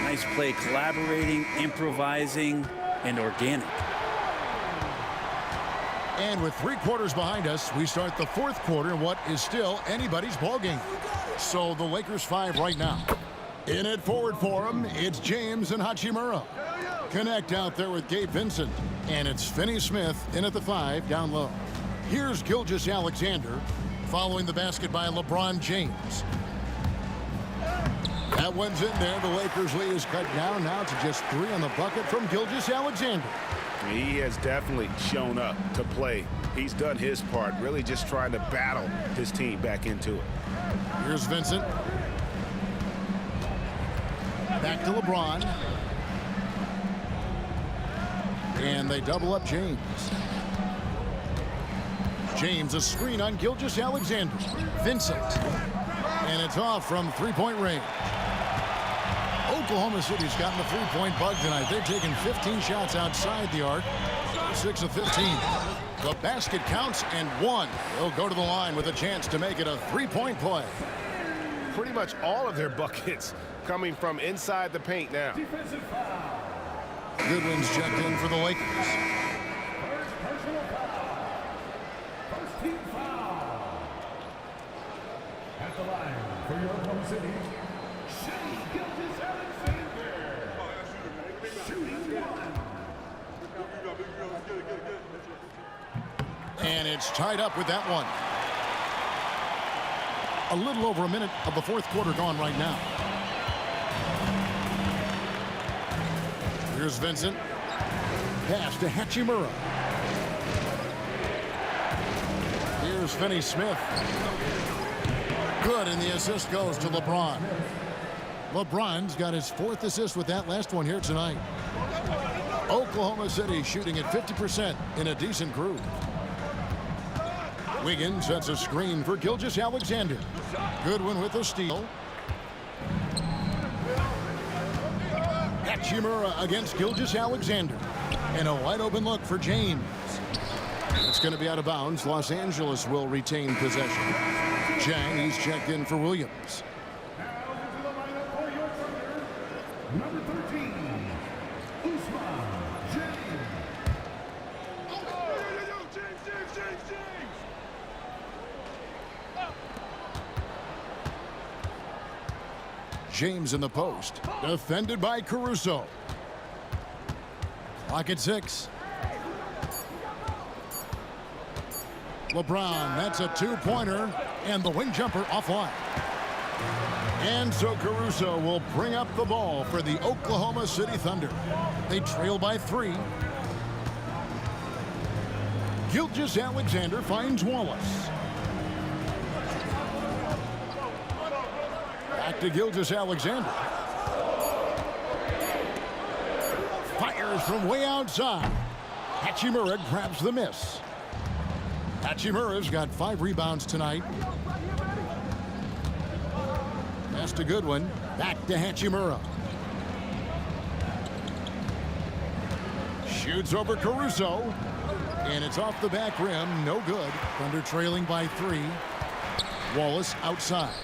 nice play, collaborating, improvising, and organic. And with 3 quarters behind us, we start the 4th quarter in what is still anybody's ballgame. So the Lakers 5 right now. In it forward for him, it's James and Hachimura. Connect out there with Gabe Vincent. And it's Finney-Smith in at the 5 down low. Here's Gilgeous-Alexander following the basket by LeBron James. That one's in there. The Lakers lead is cut down now to just 3 on the bucket from Gilgeous-Alexander. He has definitely shown up to play. He's done his part, really just trying to battle his team back into it. Here's Vincent. Back to LeBron. And they double up James. James, a screen on Gilgeous-Alexander. Vincent. And it's off from three-point range. Oklahoma City's gotten the three-point bug tonight. They're taking 15 shots outside the arc. 6 of 15. The basket counts and 1. They'll go to the line with a chance to make it a three-point play. Pretty much all of their buckets coming from inside the paint now. Goodwin's checked in for the Lakers. First team foul. At the line for your Oklahoma City, Shai Gilgeous-Alexander. Shooting 1. And it's tied up with that one. A little over a minute of the 4th quarter gone right now. Here's Vincent. Pass to Hachimura. Here's Finney-Smith. Good, and the assist goes to LeBron. LeBron's got his 4th assist with that last one here tonight. Oklahoma City shooting at 50% in a decent groove. Wiggins sets a screen for Gilgeous-Alexander. Goodwin with a steal. Hachimura against Gilgeous-Alexander. And a wide open look for James. It's going to be out of bounds. Los Angeles will retain possession. Chang, he's checked in for Williams. Number 13, Usman James. James in the post. Defended by Caruso. Clock at 6. LeBron, that's a 2-pointer, and the wing jumper offline. And so Caruso will bring up the ball for the Oklahoma City Thunder. They trail by 3. Gilgeous-Alexander finds Wallace. Back to Gilgeous-Alexander. Fires from way outside. Hachimura grabs the miss. Hachimura's got 5 rebounds tonight. Pass to Goodwin. Back to Hachimura. Shoots over Caruso. And it's off the back rim. No good. Thunder trailing by 3. Wallace outside.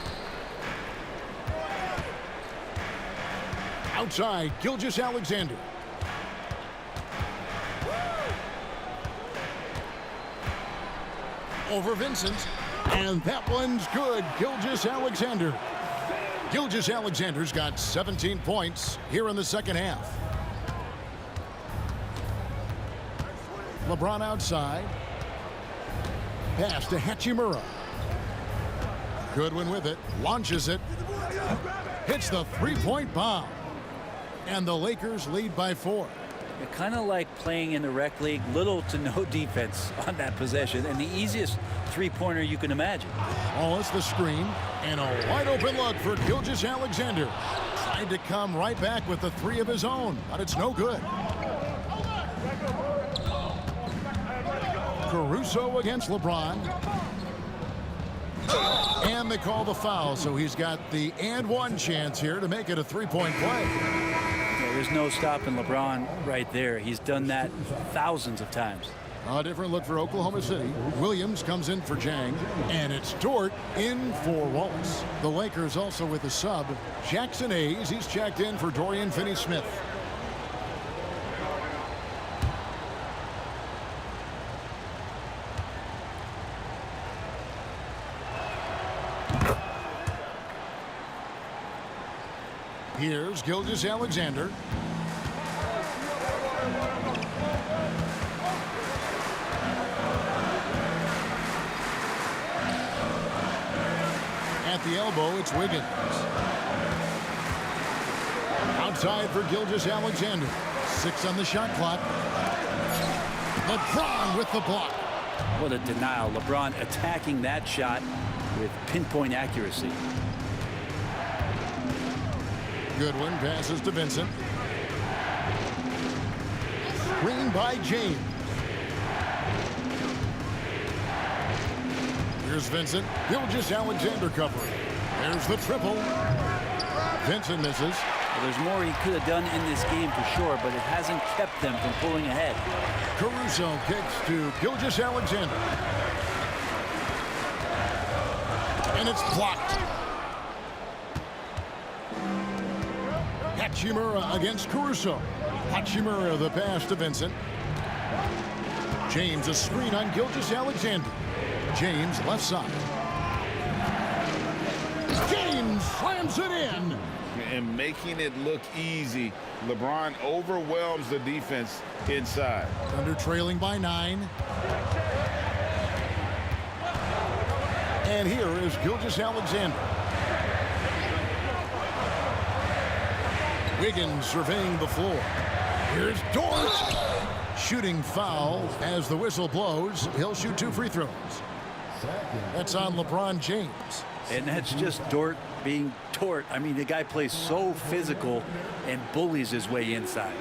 Outside, Gilgeous-Alexander. Over Vincent. And that one's good. Gilgeous-Alexander. Gilgeous-Alexander's got 17 points here in the second half. LeBron outside. Pass to Hachimura. Goodwin with it. Launches it. Hits the three-point bomb. And the Lakers lead by 4. It's kind of like playing in the rec league, little to no defense on that possession, and the easiest three-pointer you can imagine. Wallace the screen, and a wide-open look for Gilgeous-Alexander. Tried to come right back with the 3 of his own, but it's no good. Caruso against LeBron. And they call the foul, so he's got the and-one chance here to make it a three-point play. There's no stopping LeBron right there. He's done that thousands of times. A different look for Oklahoma City. Williams comes in for Jang, and it's Dort in for Wallace. The Lakers also with a sub. Jackson Hayes, he's checked in for Dorian Finney-Smith. Here's Gilgeous-Alexander. At the elbow, it's Wiggins. Outside for Gilgeous-Alexander. 6 on the shot clock. LeBron with the block. What a denial. LeBron attacking that shot with pinpoint accuracy. Goodwin passes to Vincent. Screen by James. Here's Vincent. Gilgeous-Alexander covering. There's the triple. Vincent misses. Well, there's more he could have done in this game for sure, but it hasn't kept them from pulling ahead. Caruso kicks to Gilgeous-Alexander. And it's blocked. Hachimura against Caruso. Hachimura the pass to Vincent. James a screen on Gilgeous-Alexander. James left side. James slams it in. And making it look easy. LeBron overwhelms the defense inside. Thunder trailing by 9. And here is Gilgeous-Alexander. Wiggins surveying the floor. Here's Dort. Shooting foul as the whistle blows. He'll shoot 2 free throws. That's on LeBron James. And that's just Dort being Dort. I mean, the guy plays so physical and bullies his way inside.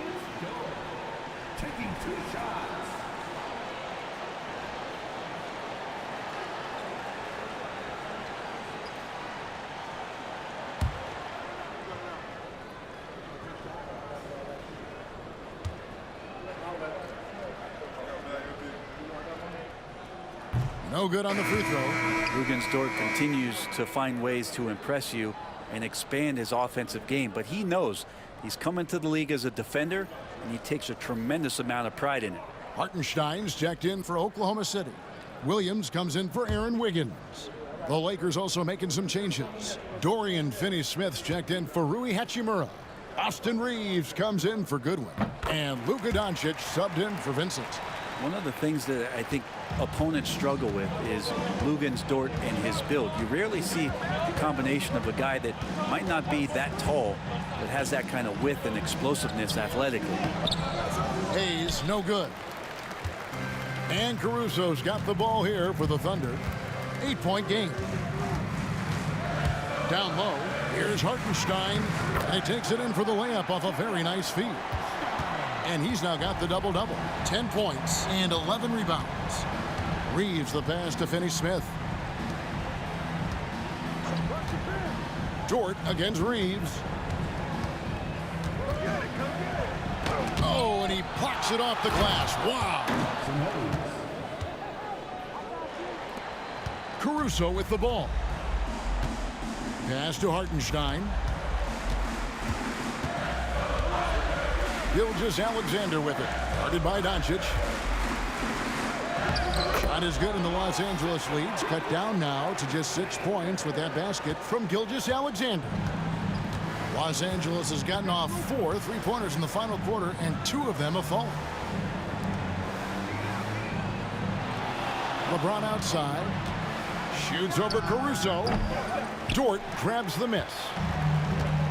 Taking 2 shots. No good on the free throw. Luguentz Dort continues to find ways to impress you and expand his offensive game, but he knows he's coming to the league as a defender, and he takes a tremendous amount of pride in it. Hartenstein's checked in for Oklahoma City. Williams comes in for Aaron Wiggins. The Lakers also making some changes. Dorian Finney-Smith's checked in for Rui Hachimura. Austin Reeves comes in for Goodwin. And Luka Doncic subbed in for Vincent. One of the things that I think opponents struggle with is Luguentz Dort and his build. You rarely see the combination of a guy that might not be that tall, but has that kind of width and explosiveness athletically. Hayes, no good. And Caruso's got the ball here for the Thunder. 8-point game. Down low, here's Hartenstein. And he takes it in for the layup off a very nice feed. And he's now got the double-double. 10 points and 11 rebounds. Reeves the pass to Finney-Smith. Dort against Reeves. Oh, and he blocks it off the glass. Wow. Caruso with the ball. Pass to Hartenstein. Gilgeous-Alexander with it. Guarded by Doncic. Shot is good, and the Los Angeles leads cut down now to just 6 points with that basket from Gilgeous-Alexander. Los Angeles has gotten off 4 3-pointers in the final quarter, and 2 of them have fallen. LeBron outside. Shoots over Caruso. Dort grabs the miss.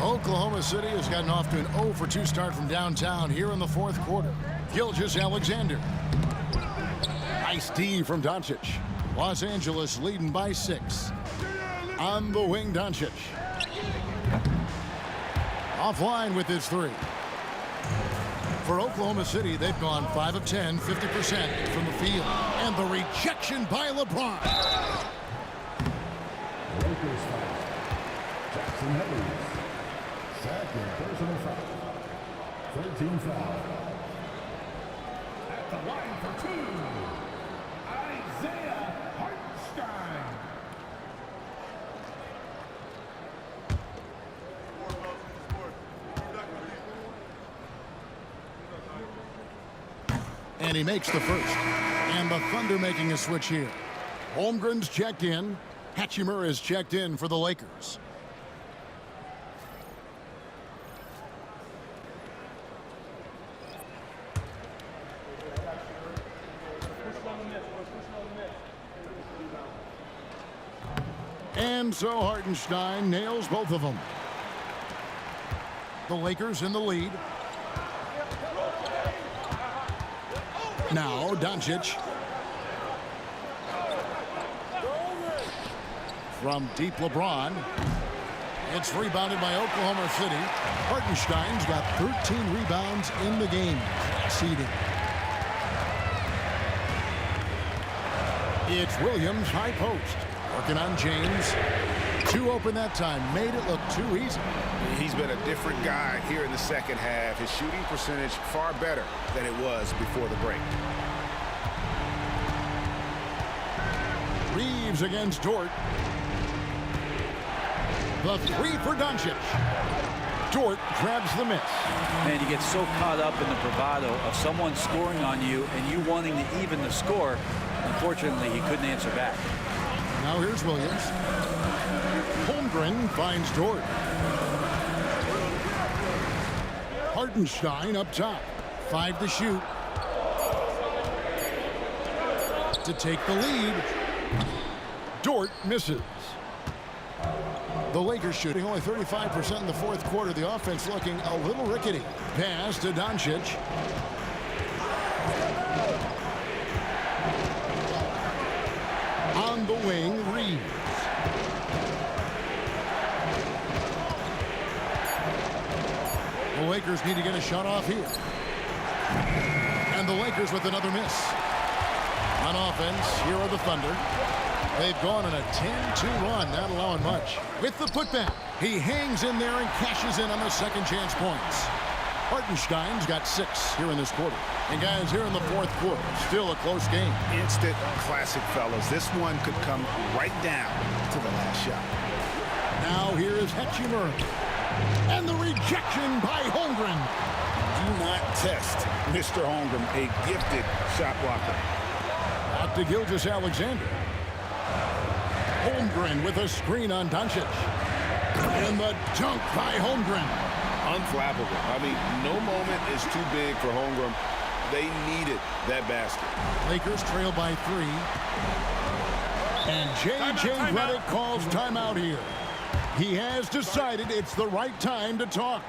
Oklahoma City has gotten off to an 0-for-2 start from downtown here in the fourth quarter. Gilgeous-Alexander. Nice D from Doncic. Los Angeles leading by 6. On the wing, Doncic. Offline with his 3. For Oklahoma City, they've gone 5 of 10, 50% from the field. And the rejection by LeBron. Lakers foul. Jackson Hayes. Second personal foul. 13 foul. At the line for 2, Isaiah Hartenstein. And he makes the first. And the Thunder making a switch here. Holmgren's checked in. Hachimura is checked in for the Lakers. And so Hartenstein nails both of them. The Lakers in the lead. Now Doncic. From deep LeBron. It's rebounded by Oklahoma City. Hartenstein's got 13 rebounds in the game. Exceeding. It's Williams, high post. Working on James. 2 open that time. Made it look too easy. He's been a different guy here in the second half. His shooting percentage far better than it was before the break. Reeves against Dort. The 3 for Doncic. Dort grabs the miss. Man, you get so caught up in the bravado of someone scoring on you and you wanting to even the score. Unfortunately, he couldn't answer back. Now here's Williams. Holmgren finds Dort. Hartenstein up top. 5 to shoot. To take the lead. Dort misses. The Lakers shooting only 35% in the fourth quarter. The offense looking a little rickety. Pass to Doncic. On the wing, Reeves. The Lakers need to get a shot off here. And the Lakers with another miss. On offense, here are the Thunder. They've gone on a 10-2 run, not allowing much. With the putback, he hangs in there and cashes in on the second chance points. Hartenstein's got 6 here in this quarter. And guys, here in the fourth quarter, still a close game. Instant classic, fellas. This one could come right down to the last shot. Now here is Hachimura. And the rejection by Holmgren. Do not test Mr. Holmgren, a gifted shot blocker. Out to Gilgeous-Alexander. Holmgren with a screen on Doncic. And the dunk by Holmgren. Unflappable. I mean, no moment is too big for Holmgren. They needed that basket. Lakers trail by 3. And J.J. Redick calls timeout here. He has decided it's the right time to talk.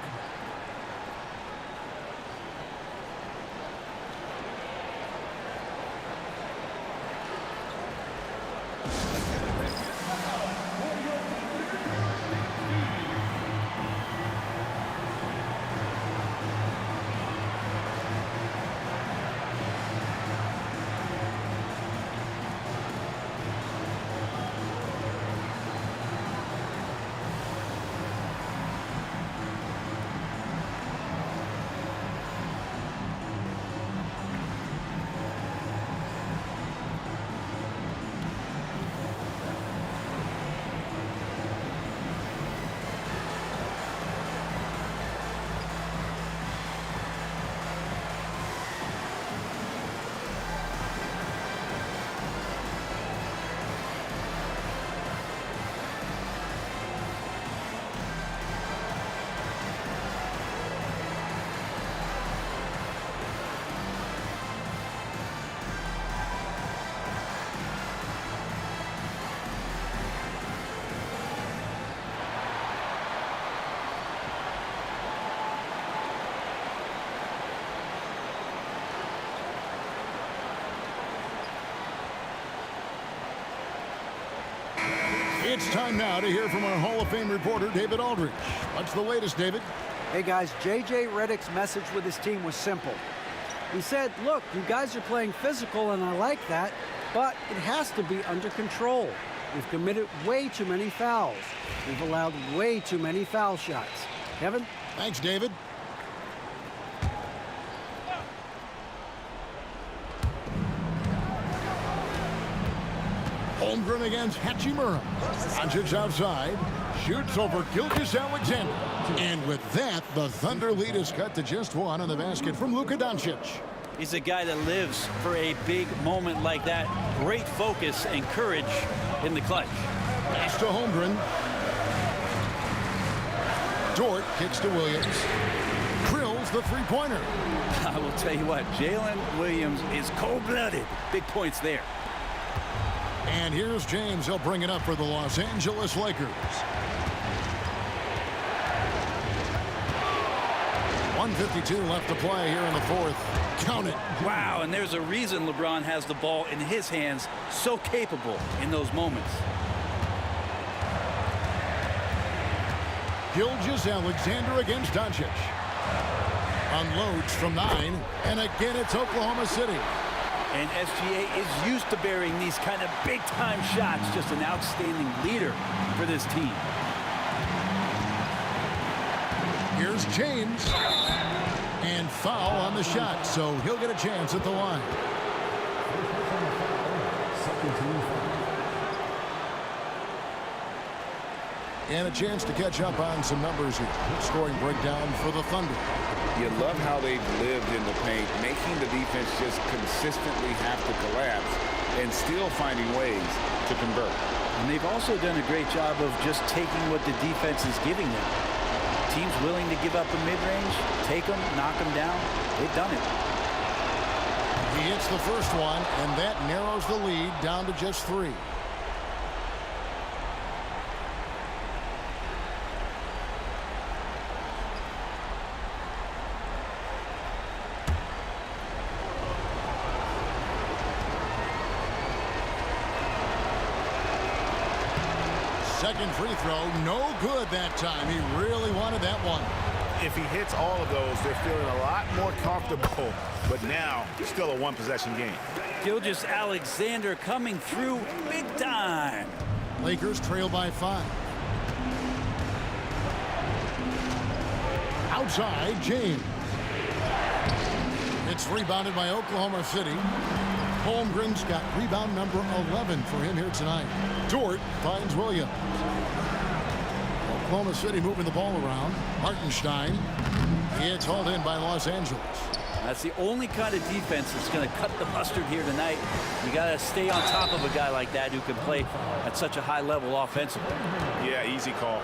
It's time now to hear from our Hall of Fame reporter, David Aldridge. What's the latest, David? Hey guys, J.J. Redick's message with his team was simple. He said, look, you guys are playing physical and I like that, but it has to be under control. We've committed way too many fouls. We've allowed way too many foul shots. Kevin? Thanks, David. Holmgren against Hachimura. Doncic outside. Shoots over Gilgeous-Alexander. And with that, the Thunder lead is cut to just one on the basket from Luka Doncic. He's a guy that lives for a big moment like that. Great focus and courage in the clutch. Pass to Holmgren. Dort kicks to Williams. Drills the three-pointer. I will tell you what, Jalen Williams is cold-blooded. Big points there. And here's James. He'll bring it up for the Los Angeles Lakers. 1:52 left to play here in the fourth. Count it. Wow, and there's a reason LeBron has the ball in his hands, so capable in those moments. Gilgeous-Alexander against Doncic. Unloads from 9, and again it's Oklahoma City. And SGA is used to burying these kind of big-time shots. Just an outstanding leader for this team. Here's James. And foul on the shot, so he'll get a chance at the line. And a chance to catch up on some numbers here. Scoring breakdown for the Thunder. You love how they've lived in the paint, making the defense just consistently have to collapse and still finding ways to convert. And they've also done a great job of just taking what the defense is giving them. Teams willing to give up a mid-range, take them, knock them down. They've done it. He hits the first one, and that narrows the lead down to just 3. Second free throw, no good that time. He really wanted that one. If he hits all of those, they're feeling a lot more comfortable. But now, still a one-possession game. Gilgeous-Alexander coming through big time. Lakers trail by 5. Outside, James. It's rebounded by Oklahoma City. Holmgren's got rebound number 11 for him here tonight. Dort finds Williams. Oklahoma City moving the ball around. Hartenstein. It's hauled in by Los Angeles. That's the only kind of defense that's going to cut the mustard here tonight. You got to stay on top of a guy like that who can play at such a high level offensively. Yeah, easy call.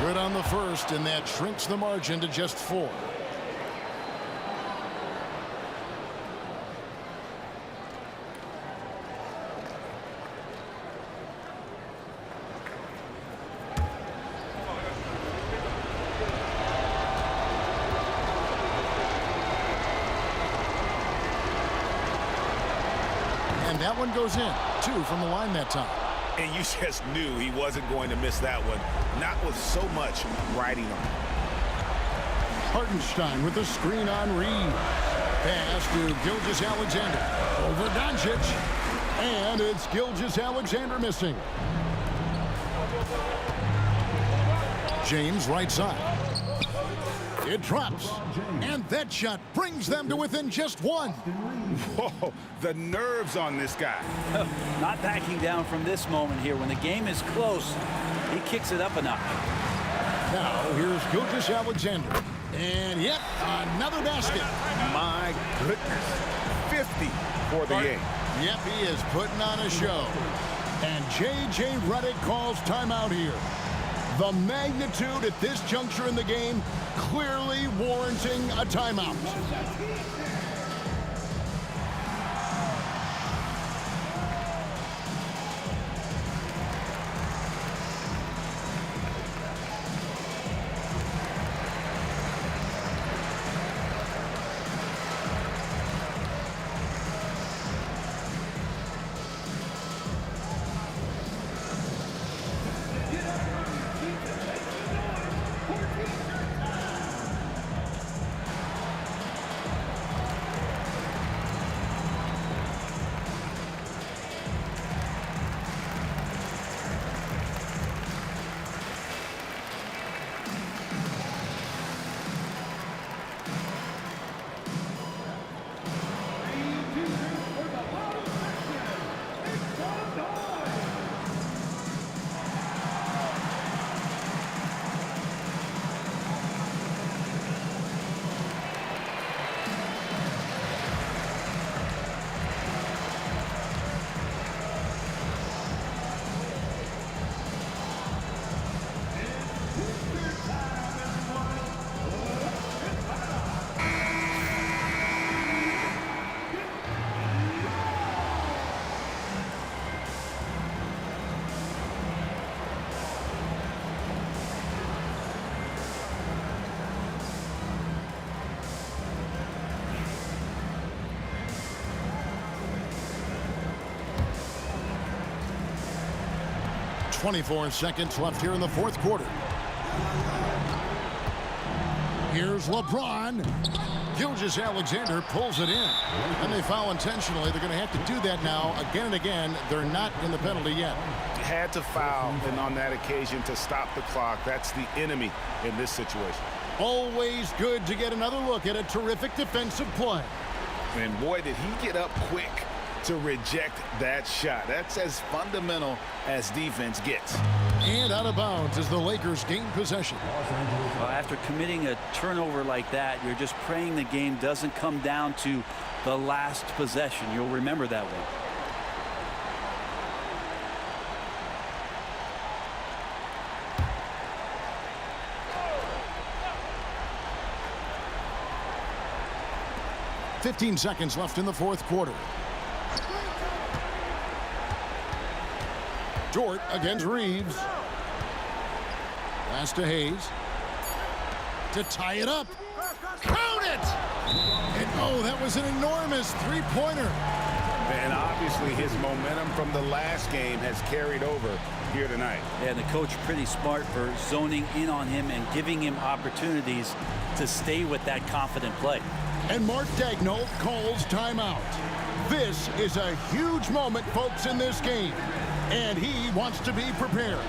Good on the first, and that shrinks the margin to just 4. And that one goes in. 2 from the line that time. And you just knew he wasn't going to miss that one. Not with so much riding on it. Hartenstein with the screen on Reed. Pass to Gilgeous-Alexander. Over Doncic. And it's Gilgeous-Alexander missing. James right side. It drops. And that shot brings them to within just 1. Whoa, the nerves on this guy. Not backing down from this moment here. When the game is close, he kicks it up a notch. Now here's Gilgeous-Alexander. And yet another basket. My goodness. 50 for the game. Yep, he is putting on a show. And J.J. Redick calls timeout here. The magnitude at this juncture in the game clearly warranting a timeout. .24 seconds left here in the fourth quarter. Here's LeBron. Gilgeous-Alexander pulls it in. And they foul intentionally. They're going to have to do that now again and again. They're not in the penalty yet. Had to foul, and on that occasion to stop the clock. That's the enemy in this situation. Always good to get another look at a terrific defensive play. And boy, did he get up quick to reject that shot. That's as fundamental as defense gets. And out of bounds as the Lakers gain possession. Well, after committing a turnover like that, you're just praying the game doesn't come down to the last possession. You'll remember that one. .15 seconds left in the fourth quarter. Dort against Reeves. Pass to Hayes. To tie it up. Count it! And oh, that was an enormous three-pointer. And obviously his momentum from the last game has carried over here tonight. Yeah, and the coach pretty smart for zoning in on him and giving him opportunities to stay with that confident play. And Mark Daigneault calls timeout. This is a huge moment, folks, in this game. And he wants to be prepared.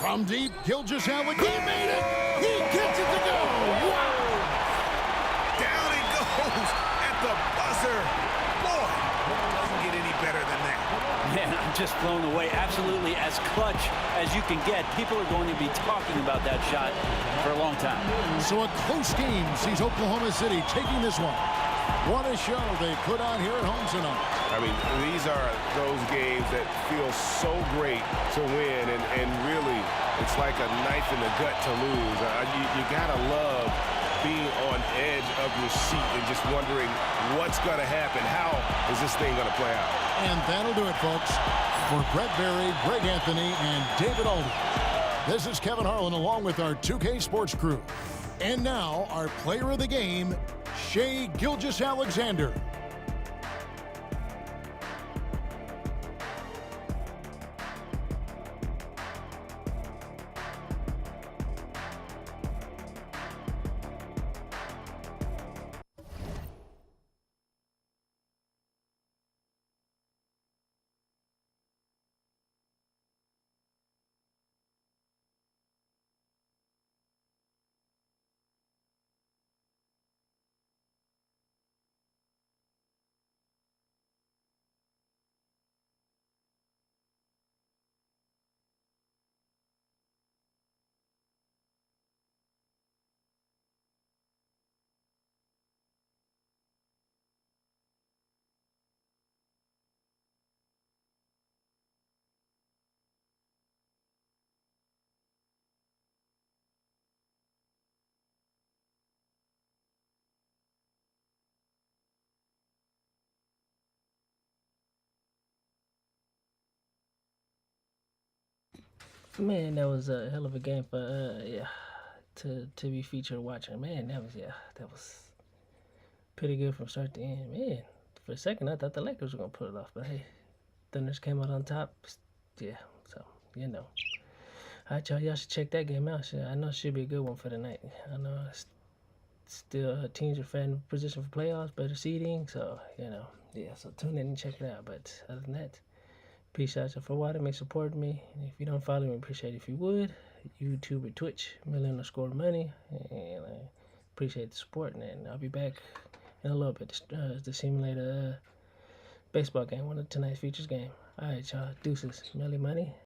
From deep, Gilgeous-Alexander. He made it! He gets it to go! Wow! Down he goes at the buzzer. Boy, Doesn't get any better than that. Man, I'm just blown away. Absolutely as clutch as you can get. People are going to be talking about that shot for a long time. So a close game sees Oklahoma City taking this one. What a show they put on here at home tonight. I mean, these are those games that feel so great to win, and really, it's like a knife in the gut to lose. You gotta love being on edge of your seat and just wondering what's gonna happen. How is this thing gonna play out? And that'll do it, folks. For Brett Barry, Greg Anthony, and David Aldridge, this is Kevin Harlan along with our 2K Sports crew. And now, our player of the game, Shai Gilgeous-Alexander. Man, that was a hell of a game for to be featured watching. Man, that was pretty good from start to end. Man, for a second I thought the Lakers were gonna put it off, but hey, Thunders came out on top. Yeah, so you know. Alright, y'all should check that game out. I know it should be a good one for the night. I know still teams are in position for playoffs, better seeding, so you know, yeah. So tune in and check it out. But other than that, appreciate you for watching me, supporting me. And if you don't follow me, appreciate it if you would. YouTube or Twitch, Million_Money. And I appreciate the support. And I'll be back in a little bit to simulate a baseball game, one of tonight's features game. All right, y'all. Deuces. Millie Money.